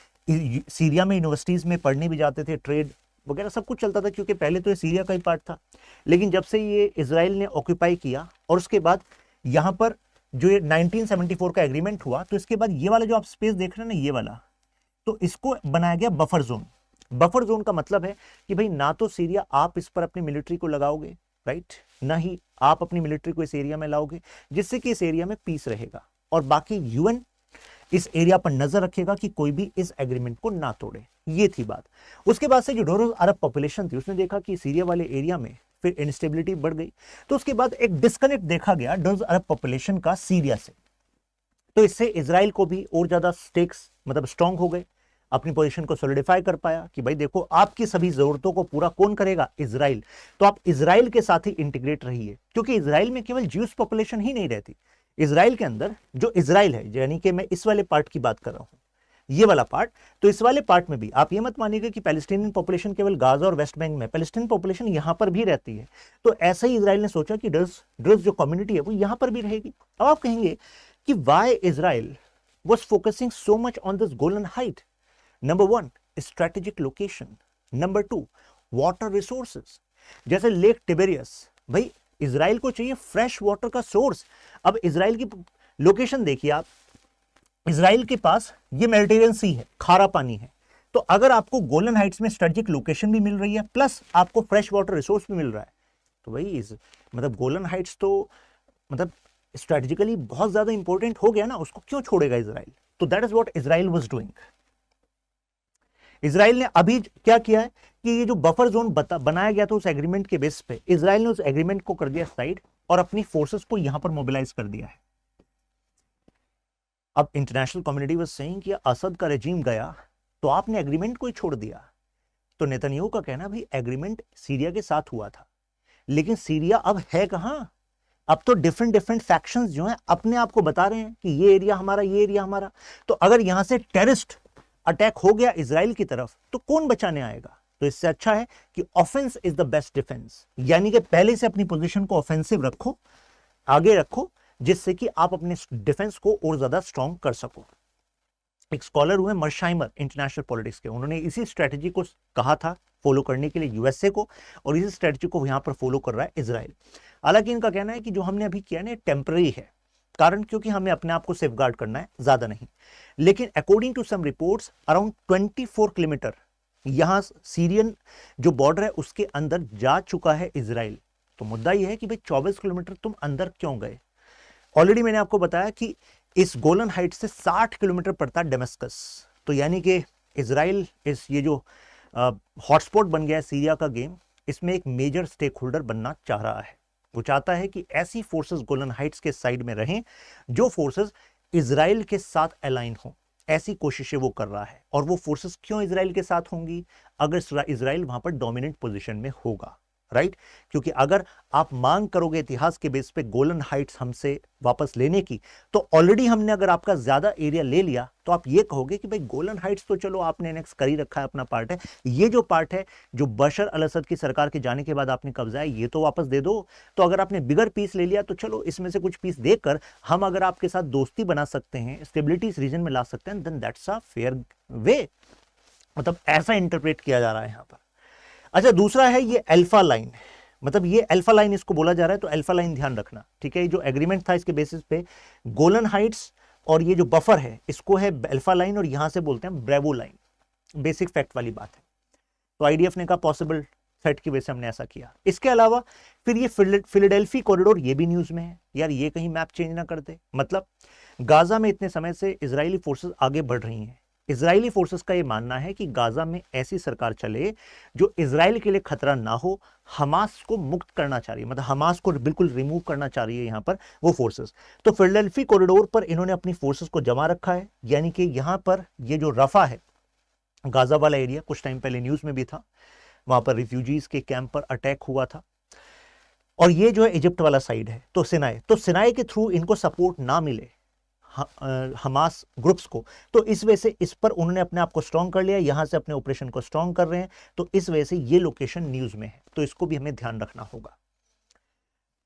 सीरिया में यूनिवर्सिटीज में पढ़ने भी जाते थे, ट्रेड वगैरह सब कुछ चलता था, क्योंकि पहले तो ये सीरिया का ही पार्ट था। लेकिन जब से ये इजराइल ने ऑक्यूपाई किया और उसके बाद यहाँ पर जो ये 1974 का एग्रीमेंट हुआ, तो इसके बाद ये वाला जो आप स्पेस देख रहे हैं ना, ये वाला, तो इसको बनाया गया बफर जोन। बफर जोन का मतलब है कि भाई ना तो सीरिया आप इस पर अपनी मिलिट्री को लगाओगे, राइट, ना ही आप अपनी मिलिट्री को इस एरिया में लाओगे, जिससे कि इस एरिया में पीस रहेगा। और बाकी यूएन इस एरिया पर नजर रखेगा कि कोई भी इस एग्रीमेंट को ना तोड़े। ये थी बात। उसके बाद से जो डोरस अरब पॉपुलेशन थी, उसने देखा कि सीरिया वाले एरिया में फिर इंस्टेबिलिटी बढ़ गई, तो उसके बाद एक डिस्कनेक्ट देखा गया डोरस अरब पॉपुलेशन का सीरिया से। तो इससे इजराइल को भी और ज्यादा स्टेक्स मतलब स्ट्रांग हो गए, अपनी पोजीशन को सॉलिडिफाई कर पाया कि भाई देखो आपकी सभी जरूरतों को पूरा कौन करेगा, इजराइल। तो आप इजराइल के साथ ही इंटीग्रेट रहिए, क्योंकि इजराइल में केवल ज्यूस पॉपुलेशन ही नहीं रहती। इजराइल के अंदर जो इजराइल है, यानी कि मैं इस वाले पार्ट की बात कर रहा हूं, ये वाला पार्ट, तो इस वाले पार्ट में भी आप ये मत मानिएगा कि पैलेस्टीनियन पॉपुलेशन केवल गाजा और वेस्ट बैंक में, पैलेस्टीनियन पॉपुलेशन यहां पर भी रहती है। तो ऐसा ही इजराइल ने सोचा कि ड्रज जो कम्युनिटी है वो यहां पर भी रहेगी। अब आप कहेंगे कि why Israel was focusing so much on this Golan height. Number 1, strategic location. Number 2, water resources, जैसे लेक टिबेरियस। भाई इजराइल को चाहिए फ्रेश वाटर का सोर्स। अब इजराइल की लोकेशन देखिए आप, इजराइल के पास ये मेडिटेरियन सी है, खारा पानी है। तो अगर आपको गोलन हाइट्स में स्ट्रेटेजिक लोकेशन भी मिल रही है, प्लस आपको फ्रेश वाटर रिसोर्स भी मिल रहा है, तो भाई मतलब गोलन हाइट्स तो मतलब स्ट्रेटेजिकली बहुत ज्यादा इंपॉर्टेंट हो गया ना, उसको क्यों छोड़ेगा इजराइल। तो that is what Israel was doing. Israel ने अभी क्या किया है कि ये जो बफर जोन बनाया गया था उस एग्रीमेंट के बेस पे, इजराइल ने उस एग्रीमेंट को कर दिया साइड और अपनी फोर्सेस को यहां पर मोबिलाइज कर दिया है। अब इंटरनेशनल कम्युनिटी वाज सेइंग कि असद का रेजिम गया तो आपने एग्रीमेंट को ही छोड़ दिया। तो नेतन्याहू का कहना भाई एग्रीमेंट सीरिया के साथ हुआ था, लेकिन सीरिया अब है कहां। अब तो डिफरेंट फैक्शंस जो हैं अपने आप को बता रहे हैं कि ये एरिया हमारा, ये एरिया हमारा। तो अगर यहां से टेररिस्ट अटैक हो गया इजराइल की तरफ तो कौन बचाने आएगा। तो इससे अच्छा है कि offence is the best defence, यानी कि पहले से अपनी पोजीशन को ऑफेंसिव रखो, आगे रखो, जिससे कि आप अपने डिफेंस को और ज्यादा स्ट्रांग कर सको। एक स्कॉलर हुए मर्शाइमर इंटरनेशनल पॉलिटिक्स के, उन्होंने इसी स्ट्रेटेजी को कहा था फॉलो करने के लिए यूएसए को, और इसी स्ट्रेटेजी को यहां पर फॉलो कर रहा है इजराइल। हालांकि इनका कहना है कि जो हमने अभी किया ना टेम्पररी है, कारण क्योंकि हमें अपने आप को सेफगार्ड करना है, ज्यादा नहीं। लेकिन according to some reports around 24 kilometre यहां सीरियन जो बॉर्डर है उसके अंदर जा चुका है इजराइल। तो मुद्दा यह है कि भाई 24 किलोमीटर तुम अंदर क्यों गए। ऑलरेडी मैंने आपको बताया कि इस गोलन हाइट से 60 किलोमीटर पड़ता है डेमस्कस। तो यानी कि इजराइल इस ये जो हॉटस्पॉट बन गया है सीरिया का गेम, इसमें एक मेजर स्टेक होल्डर बनना चाह रहा है। वो चाहता है कि ऐसी फोर्सेस गोलन हाइट्स के साइड में रहें जो फोर्सेस इजराइल के साथ अलाइन हो, ऐसी कोशिशें वो कर रहा है। और वो फोर्सेस क्यों इजराइल के साथ होंगी, अगर इजराइल वहां पर डोमिनेंट पोजीशन में होगा, राइट। क्योंकि अगर आप मांग करोगे इतिहास के बेस पे गोलन हाइट्स हमसे वापस लेने की, तो ऑलरेडी हमने अगर आपका ज्यादा एरिया ले लिया तो आप ये कहोगे कि भाई गोलन हाइट्स तो चलो आपने एनेक्स कर ही रखा है, अपना पार्ट है, ये जो पार्ट है जो बशर अल असद की सरकार के जाने के बाद आपने कब्जा है, ये तो वापस दे दो। तो अगर आपने बिगर पीस ले लिया तो चलो इसमें से कुछ पीस देकर हम अगर आपके साथ दोस्ती बना सकते हैं, स्टेबिलिटी इस रीजन में ला सकते हैं, देन दैट्स अ फेयर वे। मतलब ऐसा इंटरप्रेट किया जा रहा है यहां पर। अच्छा, दूसरा है ये अल्फा लाइन, मतलब ये अल्फा लाइन इसको बोला जा रहा है, तो अल्फा लाइन ध्यान रखना, ठीक है। ये जो एग्रीमेंट था इसके बेसिस पे गोलन हाइट्स और ये जो बफर है इसको है अल्फा लाइन, और यहां से बोलते हैं ब्रेवो लाइन। बेसिक फैक्ट वाली बात है। तो आईडीएफ ने कहा पॉसिबल थ्रेट की वजह से हमने ऐसा किया। इसके अलावा फिर ये फिलाडेल्फी कॉरिडोर, ये भी न्यूज में है यार, ये कहीं मैप चेंज ना कर दे। मतलब गाजा में इतने समय से इजरायली फोर्सेस आगे बढ़ रही हैं। इजरायली फोर्सेस का यह मानना है कि गाजा में ऐसी सरकार चले जो इजराइल के लिए खतरा ना हो, हमास को मुक्त करना चाह रही है, मतलब हमास को बिल्कुल रिमूव करना चाह रही है यहां पर वो फोर्सेस। तो फिलाडेल्फी कॉरिडोर पर इन्होंने अपनी फोर्सेस को जमा रखा है, यानी कि यहां पर ये जो रफा है, गाजा वाला एरिया, कुछ टाइम पहले न्यूज में भी था, वहां पर रिफ्यूजीज के कैंप पर अटैक हुआ था। और ये जो है इजिप्ट वाला साइड है, तो सिनाई के थ्रू इनको सपोर्ट ना मिले हमास ग्रुप्स को, तो इस वजह से इस पर उन्होंने अपने आप को स्ट्रांग कर लिया, यहां से अपने ऑपरेशन को स्ट्रांग कर रहे हैं। तो इस वजह से ये लोकेशन न्यूज में है, तो इसको भी हमें ध्यान रखना होगा।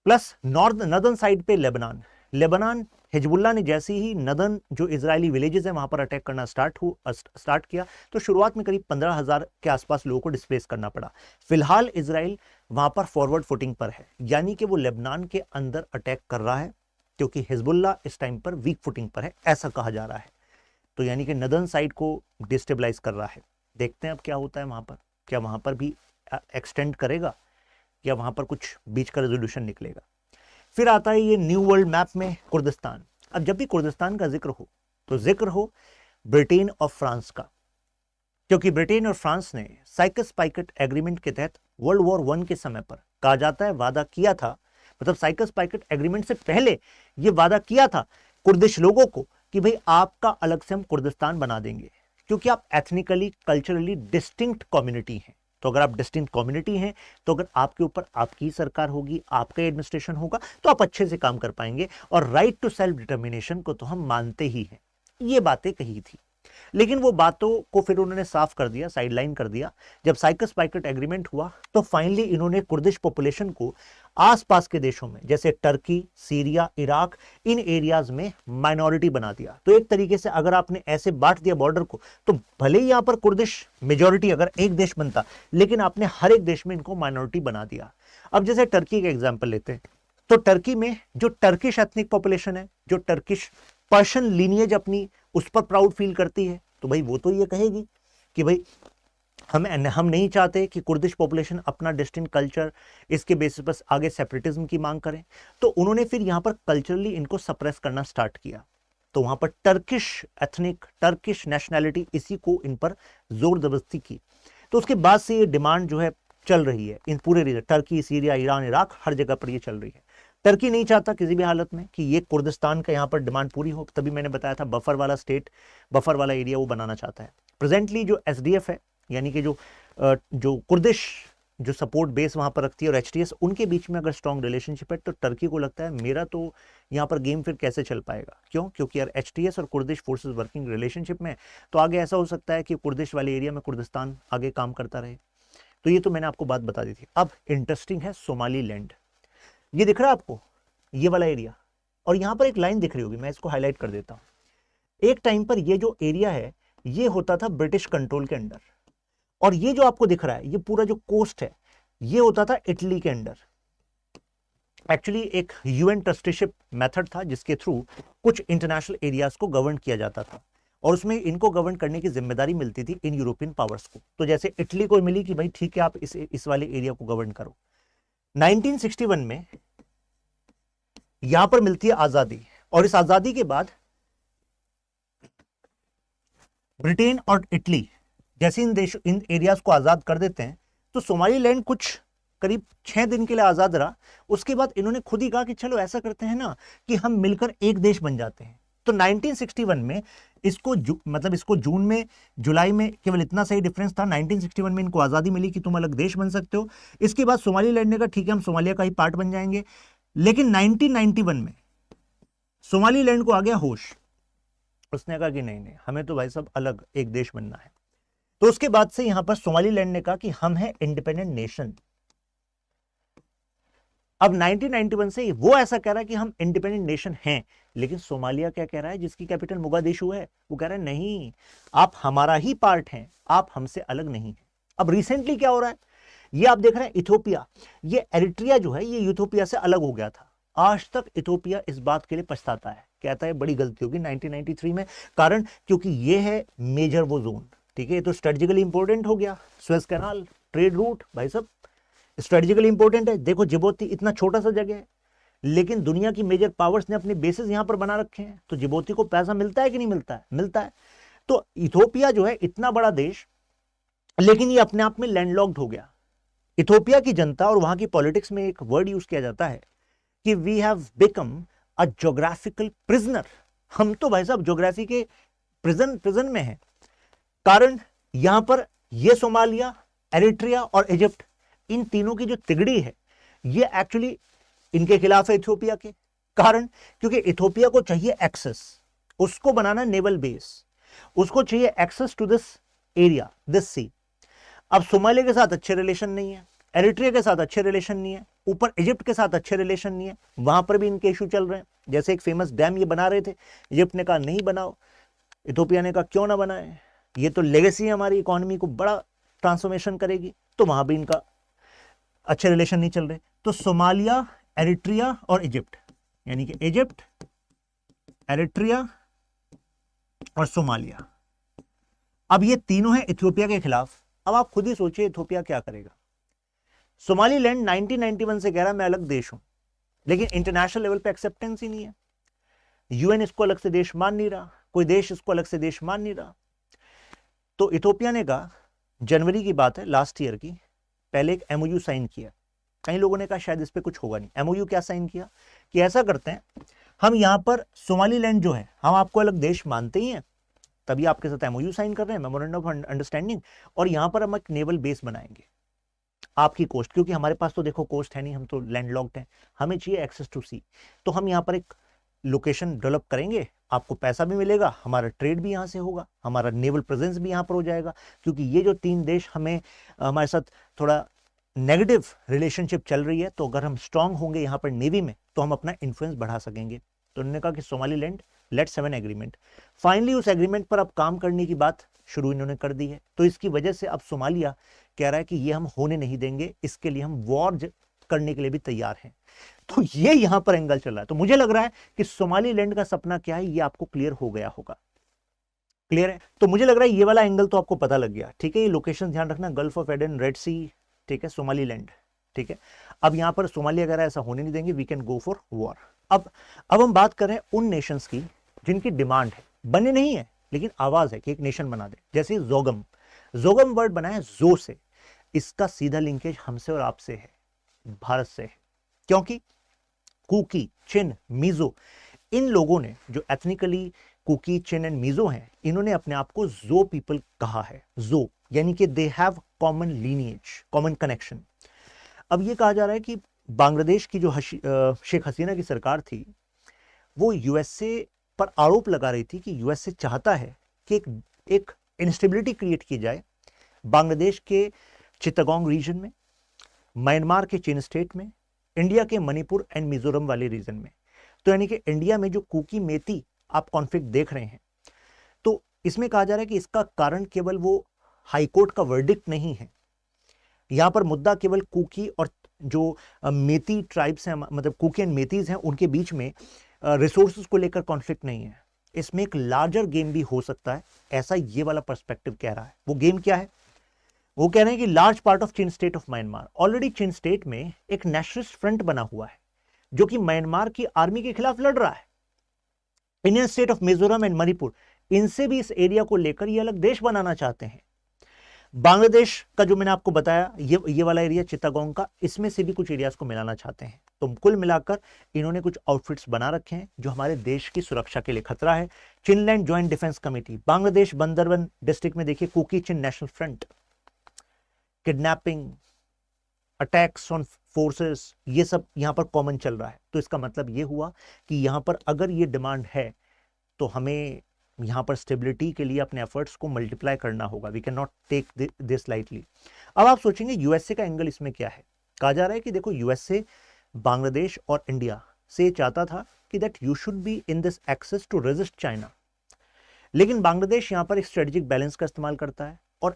प्लस नॉर्दर्न साइड पे लेबनान हिजबुल्लाह ने जैसे ही नदन जो इजरायली विलेजेस है वहां पर अटैक करना स्टार्ट किया, तो शुरुआत में करीब 15,000 के आसपास लोगों को डिस्प्लेस करना पड़ा। फिलहाल इजराइल वहां पर फॉरवर्ड फुटिंग पर है, यानी कि वो लेबनान के अंदर अटैक कर रहा है, क्योंकि हिजबुल्लाह इस टाइम पर वीक फुटिंग पर है, ऐसा कहा जा रहा है। तो यानी कि नदन साइड को डिस्टेबलाइज कर रहा है। देखते हैं अब क्या होता है वहां पर, क्या वहां पर भी एक्सटेंड करेगा या वहां पर कुछ बीच का रेजोल्यूशन निकलेगा। फिर आता है ये न्यू वर्ल्ड मैप में कुर्दिस्तान। अब जब भी कुर्दिस्तान का जिक्र हो तो जिक्र हो ब्रिटेन और फ्रांस का, क्योंकि ब्रिटेन और फ्रांस ने साइकस पाइकेट एग्रीमेंट के तहत वर्ल्ड वॉर 1 के समय पर कहा जाता है वादा किया था, मतलब साइकस पाइकेट एग्रीमेंट से पहले यह वादा किया था कुर्दिश लोगों को कि भाई आपका अलग से हम कुर्दिस्तान बना देंगे, क्योंकि आप एथनिकली कल्चरली डिस्टिंक्ट कम्युनिटी हैं। तो अगर आप डिस्टिंक्ट कम्युनिटी हैं, तो अगर आपके ऊपर आपकी सरकार होगी, आपका एडमिनिस्ट्रेशन होगा, तो आप अच्छे से काम कर पाएंगे। और राइट टू सेल्फ डिटर्मिनेशन को तो हम मानते ही हैं, ये बातें कही थी। लेकिन वो बातों को फिर उन्होंने साफ कर दिया, साइडलाइन कर दिया। जब साइकस पाइकेट एग्रीमेंट हुआ तो फाइनली इन्होंने कुर्दिश पॉपुलेशन को आसपास के देशों में जैसे टर्की, सीरिया, इराक, इन एरियाज में माइनॉरिटी बना दिया। तो एक तरीके से अगर आपने ऐसे बांट दिया बॉर्डर को, तो भले ही यहां पर कुर्दिश मेजॉरिटी अगर एक देश बनता, लेकिन आपने हर एक देश में इनको माइनॉरिटी बना दिया। अब जैसे टर्की का एग्जाम्पल लेते हैं, तो टर्की में जो टर्किश एथनिक पॉपुलेशन है, जो टर्किश पर्शियन लीनियज अपनी उस पर प्राउड फील करती है, तो भाई वो तो ये कहेगी कि भाई हम नहीं चाहते कि कुर्दिश पॉपुलेशन अपना डिस्टिंक्ट कल्चर इसके बेसिस पर आगे सेपरेटिज्म की मांग करें। तो उन्होंने फिर यहां पर कल्चरली इनको सप्रेस करना स्टार्ट किया। तो वहां पर टर्किश नेशनैलिटी, इसी को इन पर जोर जबरदस्ती की। तो उसके बाद से ये डिमांड जो है चल रही है इन पूरे region, Turkey, Syria, Iran, Iraq, हर जगह पर ये चल रही है। टर्की नहीं चाहता किसी भी हालत में कि ये कुर्दिस्तान का यहाँ पर डिमांड पूरी हो, तभी मैंने बताया था बफर वाला स्टेट, बफर वाला एरिया वो बनाना चाहता है। प्रेजेंटली जो एसडीएफ है, यानी कि जो कुर्दिश जो सपोर्ट बेस वहां पर रखती है, और एचटीएस, उनके बीच में अगर स्ट्रॉन्ग रिलेशनशिप है, तो टर्की को लगता है मेरा तो यहाँ पर गेम फिर कैसे चल पाएगा। क्यों? क्योंकि यार एचटीएस और कुर्दिश फोर्सेस वर्किंग रिलेशनशिप में, तो आगे ऐसा हो सकता है कि कुर्दिश वाले एरिया में कुर्दिस्तान आगे काम करता रहे। तो ये तो मैंने आपको बात बता दी थी। अब इंटरेस्टिंग है सोमालीलैंड। ये दिख रहा है आपको, ये वाला एरिया, और यहां पर एक लाइन दिख रही होगी, मैं इसको हाईलाइट कर देता हूं। एक टाइम पर ये जो एरिया है ये होता था ब्रिटिश कंट्रोल के अंडर, और ये जो आपको दिख रहा है ये पूरा जो कोस्ट है ये होता था इटली के अंडर। एक्चुअली एक यूएन ट्रस्टीशिप मेथड था जिसके थ्रू कुछ इंटरनेशनल एरियाज को गवर्न किया जाता था, और उसमें इनको गवर्न करने की जिम्मेदारी मिलती थी इन यूरोपियन पावर्स को। तो जैसे इटली को मिली कि भाई ठीक है आप इस वाले एरिया को गवर्न करो। 1961 में यहां पर मिलती है आजादी, और इस आजादी के बाद ब्रिटेन और इटली जैसे इन एरियाज को आजाद कर देते हैं, तो सोमालीलैंड कुछ करीब 6 दिन के लिए आजाद रहा। उसके बाद इन्होंने खुद ही कहा कि चलो ऐसा करते हैं ना कि हम मिलकर एक देश बन जाते हैं। तो 1961 में इसको इसको जून में, जुलाई में केवल इतना सही डिफरेंस था। 1961 में इनको आजादी मिली कि तुम अलग देश बन सकते हो। इसके बाद सोमालीलैंड ने कहा ठीक है हम सोमालिया का ही पार्ट बन जाएंगे। लेकिन 1991 में सोमालीलैंड को आ गया होश, उसने कहा कि नहीं हमें तो भाई सब अलग एक देश बनना है। तो उसके बाद से यहां पर सोमालीलैंड ने कहा कि हम हैं इंडिपेंडेंट नेशन। अब 1991 से वो ऐसा कह रहा है कि हम इंडिपेंडेंट नेशन हैं, लेकिन सोमालिया क्या कह रहा है, जिसकी कैपिटल मोगादिशु है, वो कह रहा है नहीं आप हमारा ही पार्ट हैं, आप हमसे अलग नहीं हैं। अब रिसेंटली क्या हो रहा है, ये आप देख रहे हैं इथोपिया, ये एरिट्रिया जो है ये इथोपिया से अलग हो गया था। आज तक इथोपिया इस बात के लिए पछताता है, कहता है बड़ी गलती होगी 1993 में, कारण क्योंकि ये है मेजर वो जोन, ठीक है, तो स्ट्रेटेजिकली इंपॉर्टेंट हो गया। सुएज कैनाल, ट्रेड रूट, भाई साहब स्ट्रेटेजिकली इंपॉर्टेंट है। देखो जिबूती इतना छोटा सा जगह है, लेकिन दुनिया की मेजर पावर्स ने अपने बेसिस यहां पर बना रखे हैं, तो जिबूती को पैसा मिलता है कि नहीं मिलता है? मिलता है। तो इथोपिया जो है इतना बड़ा देश, लेकिन ये अपने आप में लैंडलॉक्ड हो गया। इथोपिया की जनता और वहां की पॉलिटिक्स में एक वर्ड यूज किया जाता है कि we have become a geographical prisoner. हम तो भाई साहब ज्योग्राफी के प्रिजन में हैं। कारण यहां पर ये सोमालिया, एरिट्रिया और इजिप्ट, इन तीनों की जो तिगड़ी है ये एक्चुअली इनके खिलाफ है इथियोपिया के। कारण क्योंकि इथियोपिया को चाहिए एक्सेस, उसको बनाना नेवल बेस, उसको चाहिए access to this area, this sea. अब सोमालिया के साथ अच्छे रिलेशन नहीं है, एरिट्रिया के साथ अच्छे रिलेशन नहीं है, ऊपर इजिप्ट के साथ अच्छे रिलेशन नहीं है, वहां पर भी इनके इशू चल रहे हैं। जैसे एक फेमस डैम ये बना रहे थे, इजिप्ट ने कहा नहीं बनाओ, इथियोपिया ने कहा क्यों ना बनाए, ये तो लेगेसी है, हमारी इकोनॉमी को बड़ा ट्रांसफॉर्मेशन करेगी, तो वहां भी इनका अच्छे रिलेशन नहीं चल रहे। तो सोमालिया, एरिट्रिया और इजिप्ट, यानी कि इजिप्ट, एरिट्रिया और सोमालिया, अब ये तीनों हैं इथियोपिया के खिलाफ। अब आप खुद ही सोचिए इथियोपिया क्या करेगा। सोमालीलैंड 1991 से कह रहा है मैं अलग देश हूं, लेकिन इंटरनेशनल लेवल पे एक्सेप्टेंस ही नहीं है। यूएन इसको अलग से देश मान नहीं रहा, कोई देश इसको अलग से देश मान नहीं रहा। तो इथियोपिया ने कहा, जनवरी की बात है लास्ट ईयर की, पहले एक एमओयू साइन किया। कई लोगों ने कहा शायद इस पे कुछ होगा नहीं। एमओयू क्या साइन किया कि ऐसा करते हैं, हम यहां पर सोमालीलैंड जो है हम आपको अलग देश मानते ही हैं, तभी आपके साथ एमओयू साइन कर रहे हैं, मेमोरेंडम ऑफ अंडरस्टैंडिंग, और यहां पर हम एक नेवल बेस बनाएंगे आपकी कोस्ट, क्योंकि हमारे पास तो देखो कोस्ट है नहीं, हम तो लैंडलॉक्ड हैं, हमें चाहिए एक्सेस टू सी। तो हम यहाँ पर एक लोकेशन डेवलप करेंगे, आपको पैसा भी मिलेगा, हमारा ट्रेड भी यहाँ से होगा, हमारा नेवल प्रेजेंस भी यहाँ पर हो जाएगा। क्योंकि ये जो तीन देश हमें हमारे साथ थोड़ा नेगेटिव रिलेशनशिप चल रही है, तो अगर हम स्ट्रांग होंगे यहाँ पर नेवी में तो हम अपना इन्फ्लुएंस बढ़ा सकेंगे। तो उन्होंने कहा कि Somaliland let's have an agreement. Finally उस एग्रीमेंट पर अब काम करने की बात शुरू इन्होंने कर दी है। तो इसकी वजह से अब सोमालिया कह रहा है कि ये हम होने नहीं देंगे, इसके लिए हम वॉर करने के लिए भी तैयार हैं। तो ये यहां पर एंगल चल रहा है। तो मुझे लग रहा है कि सोमालीलैंड का सपना क्या है ये आपको क्लियर हो गया होगा। क्लियर है? तो मुझे लग रहा है ये वाला एंगल तो आपको पता लग गया। ठीक है, ये लोकेशन ध्यान रखना, गल्फ ऑफ एडन, रेड सी, ठीक है, सोमालीलैंड। ठीक है, अब यहां पर सोमालिया कह रहा है ऐसा होने नहीं देंगे, we can go for war. अब हम बात कर रहे हैं उन नेशंस की जिनकी डिमांड है, बने नहीं है लेकिन आवाज है कि एक नेशन बना दे। जैसे जोगम, जोगम वर्ड बना है जो से, इसका सीधा लिंकेज हमसे और आपसे है, भारत से है। क्योंकि कुकी, चिन, मिजो, इन लोगों ने जो ethnically Kuki, Chin and Mizo हैं, इन्होंने अपने आप को जो पीपल कहा है। जो यानी कि they have common lineage, common connection. अब ये कहा जा रहा है कि बांग्लादेश की जो शेख हसीना की सरकार थी, वो यूएसए पर आरोप लगा रही थी कि यूएसए चाहता है कि एक इंस्टेबिलिटी क्रिएट की जाए बांग्लादेश के चित्तगोंग रीजन में, म्यांमार के चिन स्टेट में, इंडिया के मणिपुर एंड मिजोरम वाले रीजन में। तो यानी कि इंडिया में जो कुकी मेती आप कॉन्फ्लिक्ट देख रहे हैं, तो इसमें कहा जा रहा है कि इसका कारण केवल वो हाईकोर्ट का वर्डिक्ट नहीं है। यहां पर मुद्दा केवल कुकी और जो मेती ट्राइब्स हैं, मतलब कुकी एंड मेतीज हैं, उनके बीच में रिसोर्सेज को लेकर कॉन्फ्लिक्ट नहीं है। इसमें एक लार्जर गेम भी हो सकता है, ऐसा ये वाला पर्सपेक्टिव कह रहा है। वो गेम क्या है? वो कह रहे हैं कि large part of chin state of Myanmar, already chin state में एक नेशनलिस्ट फ्रंट बना हुआ है जो कि म्यांमार की आर्मी के खिलाफ लड़ रहा है। Indian state of Mizoram and Manipur, इनसे भी इस एरिया को लेकर ये अलग देश बनाना चाहते हैं। बांग्लादेश का जो मैंने आपको बताया, ये वाला एरिया चित्तगोंग का, इसमें से भी कुछ एरियाज को मिलाना चाहते हैं। तो कुल मिलाकर इन्होंने कुछ आउटफिट्स बना रखे हैं जो हमारे देश की सुरक्षा के लिए खतरा है। Chinland joint defence committee, Bangladesh Bandarban district में देखिए Kuki Chin national front, kidnapping, attacks on forces, ये सब यहां पर कॉमन चल रहा है। तो इसका मतलब ये हुआ कि यहां पर अगर ये डिमांड है तो हमें यहां पर स्टेबिलिटी के लिए अपने एफर्ट्स को मल्टीप्लाई करना होगा। We can not take this lightly. अब आप सोचेंगे यूएसए का एंगल इसमें क्या है? कहा जा रहा है कि देखो यूएसए बांग्लादेश और इंडिया से चाहता था कि that you should be in this axis to resist China, लेकिन बांग्लादेश यहां पर एक स्ट्रेटेजिक बैलेंस का इस्तेमाल करता है और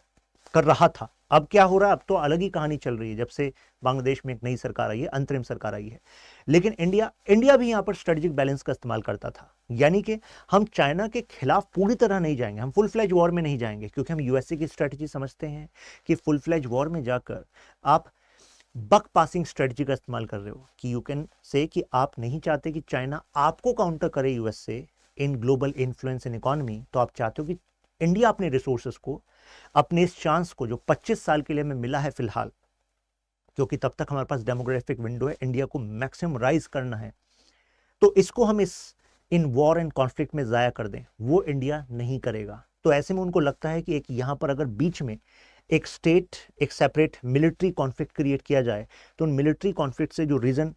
कर रहा था। अब क्या हो रहा है? अब तो अलग ही कहानी चल रही है जब से बांग्लादेश में एक नई सरकार आई है, अंतरिम सरकार आई है। लेकिन इंडिया भी यहां पर स्ट्रेटेजिक बैलेंस का इस्तेमाल करता था, यानी कि हम चाइना के खिलाफ पूरी तरह नहीं जाएंगे, हम फुल फ्लैज वॉर में नहीं जाएंगे, क्योंकि हम यूएसए की स्ट्रेटेजी समझते हैं कि फुल फ्लैज वॉर में जाकर आप बक पासिंग स्ट्रेटजी का इस्तेमाल कर रहे हो कि यू कैन से कि आप नहीं चाहते कि चाइना आपको काउंटर करे यूएस से in global influence in economy, तो आप चाहते हो कि इंडिया अपने रिसोर्सेस को, अपने इस चांस को जो 25 साल के लिए हमें मिला है फिलहाल, क्योंकि तब तक हमारे पास डेमोग्राफिक विंडो है, इंडिया को मैक्सिमम राइज करना है, तो इसको हम इस इन वॉर एंड कॉन्फ्लिक्ट में जाया कर दें, वो इंडिया नहीं करेगा। तो ऐसे में उनको लगता है कि एक यहां पर अगर बीच में एक स्टेट, एक सेपरेट मिलिट्री कॉन्फ्लिक्ट क्रिएट किया जाए, तो उन मिलिट्री कॉन्फ्लिक्ट से जो रीजन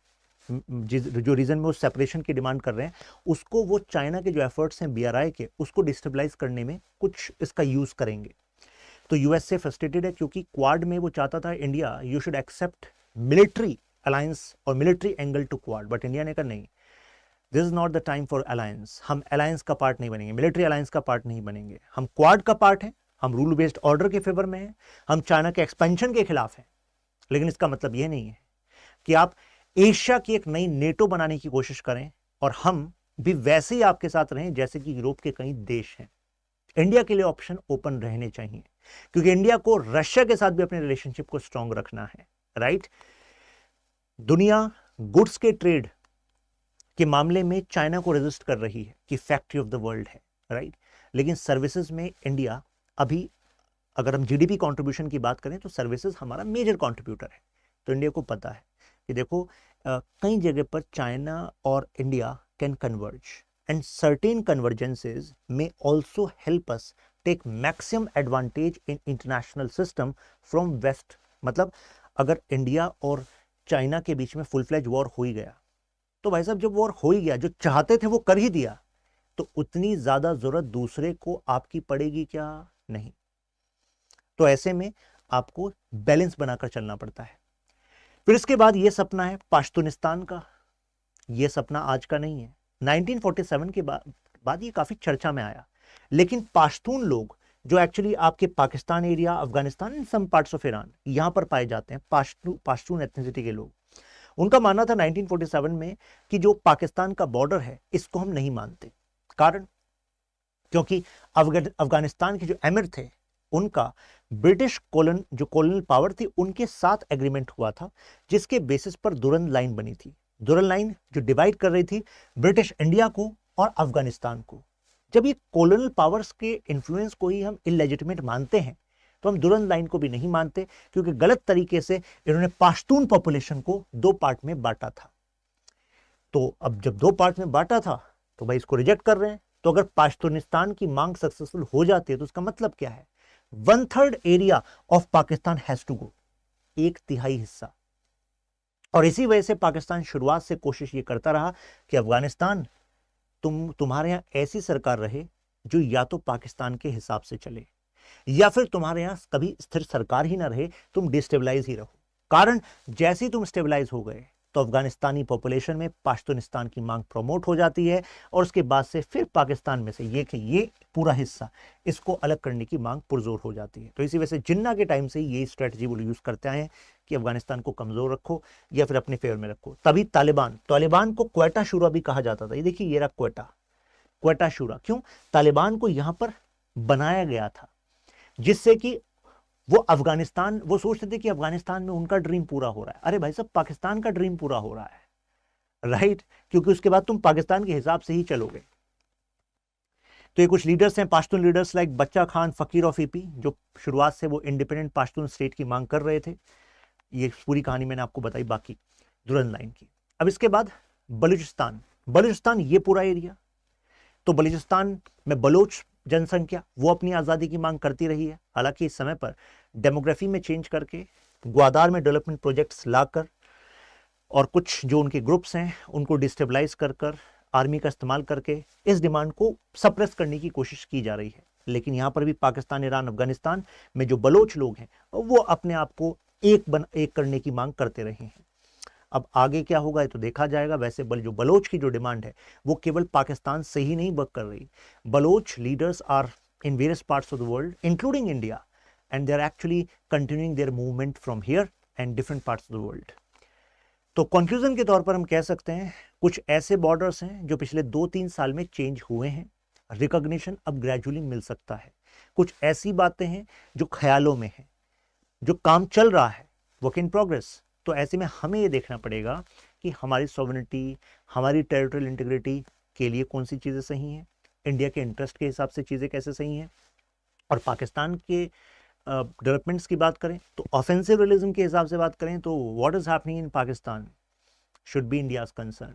में वो सेपरेशन की डिमांड कर रहे हैं, उसको वो चाइना के जो एफर्ट्स हैं बीआरआई के, उसको डिस्टेबलाइज करने में कुछ इसका यूज करेंगे। तो यूएस से फ्रस्ट्रेटेड है क्योंकि क्वाड में वो चाहता था India you should accept military alliance और military angle to Quad, but India ने कहा नहीं, this is not the time for alliance, हम अलायंस का पार्ट नहीं बनेंगे, मिलिट्री अलायंस का पार्ट नहीं बनेंगे, हम क्वाड का पार्ट है, हम रूल बेस्ड ऑर्डर के फेवर में हैं, हम चाइना के एक्सपेंशन के खिलाफ हैं। लेकिन इसका मतलब यह नहीं है कि आप एशिया की एक नई नेटो बनाने की कोशिश करें और हम भी वैसे ही आपके साथ रहें जैसे कि यूरोप के कई देश हैं। इंडिया के लिए ऑप्शन ओपन रहने चाहिए, क्योंकि इंडिया को रशिया के साथ भी अपने रिलेशनशिप को स्ट्रांग रखना है, राइट। दुनिया गुड्स के ट्रेड के मामले में चाइना को रेजिस्ट कर रही है कि फैक्ट्री ऑफ द वर्ल्ड है, राइट। लेकिन सर्विसेज में इंडिया अभी, अगर हम जीडीपी कंट्रीब्यूशन की बात करें तो सर्विसेज हमारा मेजर कंट्रीब्यूटर है। तो इंडिया को पता है कि देखो कई जगह पर चाइना और India can converge and certain convergences में also help us take maximum advantage in international system from west. मतलब अगर इंडिया और चाइना के बीच में फुल फ्लेज वॉर हो ही गया, तो भाई साहब जब वॉर हो ही गया, जो चाहते थे वो कर ही दिया, तो उतनी ज्यादा जरूरत दूसरे को आपकी पड़ेगी क्या? नहीं। तो ऐसे में आपको बैलेंस बनाकर चलना पड़ता है। फिर इसके बाद ये सपना है पाश्तूनिस्तान का। ये सपना आज का नहीं है, 1947 के बाद ये काफी चर्चा में आया। लेकिन पाश्तून लोग जो एक्चुअली आपके Pakistan area, Afghanistan and some parts of Iran, यहां पर पाए जाते हैं पाश्तून एथनिसिटी के लोग, उनका मानना था 1947 में कि जो पाकिस्तान का बॉर्डर है इसको हम नहीं मानते। कारण, क्योंकि अफगानिस्तान के जो एमिर थे उनका ब्रिटिश कॉलोनियल पावर थी उनके साथ एग्रीमेंट हुआ था, जिसके बेसिस पर दुरंद लाइन बनी थी। दुरंद लाइन जो डिवाइड कर रही थी ब्रिटिश इंडिया को और अफगानिस्तान को। जब ये कॉलोनियल पावर्स के इन्फ्लुएंस को ही हम इलेजिटिमेट मानते हैं, तो हम दुरंद लाइन को भी नहीं मानते, क्योंकि गलत तरीके से इन्होंने पाश्तून पॉपुलेशन को दो पार्ट में बांटा था। तो अब जब दो पार्ट में बांटा था तो भाई इसको रिजेक्ट कर रहे हैं। तो अगर पाश्तूनिस्तान की मांग सक्सेसफुल हो जाती है तो उसका मतलब क्या है? 1/3 area of Pakistan has to go, 1/3 हिस्सा। और इसी वजह से पाकिस्तान शुरुआत से कोशिश ये करता रहा कि अफगानिस्तान तुम्हारे यहां ऐसी सरकार रहे जो या तो पाकिस्तान के हिसाब से चले, या फिर तुम्हारे यहां कभी स्थिर सरकार ही ना रहे, तुम डिस्टेबलाइज ही रहो। कारण जैसे ही तुम स्टेबलाइज हो गए तो अफगानिस्तानी पॉपुलेशन में पाश्तूनिस्तान की मांग प्रमोट हो जाती है, और उसके बाद से फिर पाकिस्तान में से ये पूरा हिस्सा इसको अलग करने की मांग पुरजोर हो जाती है। तो इसी वजह से जिन्ना के टाइम से ये स्ट्रेटजी वो यूज करते आए हैं कि अफगानिस्तान को कमजोर रखो या फिर अपने फेवर में रखो। तभी तालिबान को क्वेटा शूरा भी कहा जाता था। ये देखिए, ये रहा क्वेटा शूरा। क्यों? तालिबान को यहां पर बनाया गया था जिससे कि वो सोचते थे कि अफगानिस्तान में उनका ड्रीम पूरा हो रहा है। अरे भाई साहब, पाकिस्तान का ड्रीम पूरा हो रहा है, राइट। क्योंकि उसके बाद तुम पाकिस्तान के हिसाब से ही चलोगे। तो ये कुछ लीडर्स हैं, पाश्तून लीडर्स लाइक बच्चा खान फकीर ऑफ ईपी, जो शुरुआत से वो इंडिपेंडेंट पाश्तून स्टेट की मांग कर रहे थे। ये पूरी कहानी मैंने आपको बताई बाकी दुरंद लाइन की। अब इसके बाद बलूचिस्तान ये पूरा एरिया। तो बलूचिस्तान में बलोच जनसंख्या वो अपनी आज़ादी की मांग करती रही है। हालांकि इस समय पर डेमोग्राफी में चेंज करके, ग्वादार में डेवलपमेंट प्रोजेक्ट्स लाकर और कुछ जो उनके ग्रुप्स हैं उनको डिस्टेबलाइज कर आर्मी का इस्तेमाल करके इस डिमांड को सप्रेस करने की कोशिश की जा रही है। लेकिन यहाँ पर भी पाकिस्तान, ईरान, अफगानिस्तान में जो बलोच लोग हैं वो अपने आप को एक करने की मांग करते रहे हैं। अब आगे क्या होगा ये तो देखा जाएगा। वैसे जो बलोच की जो डिमांड है वो केवल पाकिस्तान से ही नहीं वर्क कर रही। Baloch leaders are in various parts of the world including India, and they are actually continuing their movement from here and different parts of the world. तो कंक्लूजन के तौर पर हम कह सकते हैं कुछ ऐसे बॉर्डर्स हैं जो पिछले 2-3 साल में चेंज हुए हैं। रिकॉग्निशन अब ग्रेजुअली मिल सकता है। कुछ ऐसी बातें हैं जो ख्यालों में है, जो काम चल रहा है, वर्क इन प्रोग्रेस, तो ऐसे में हमें ये देखना पड़ेगा कि हमारी सॉवरेनिटी, हमारी टेरिटोरियल इंटीग्रिटी के लिए कौन सी चीज़ें सही हैं, इंडिया के इंटरेस्ट के हिसाब से चीज़ें कैसे सही हैं, और पाकिस्तान के डेवलपमेंट्स की बात करें तो ऑफेंसिव रियलिज्म के हिसाब से बात करें तो what is happening in Pakistan should be India's concern.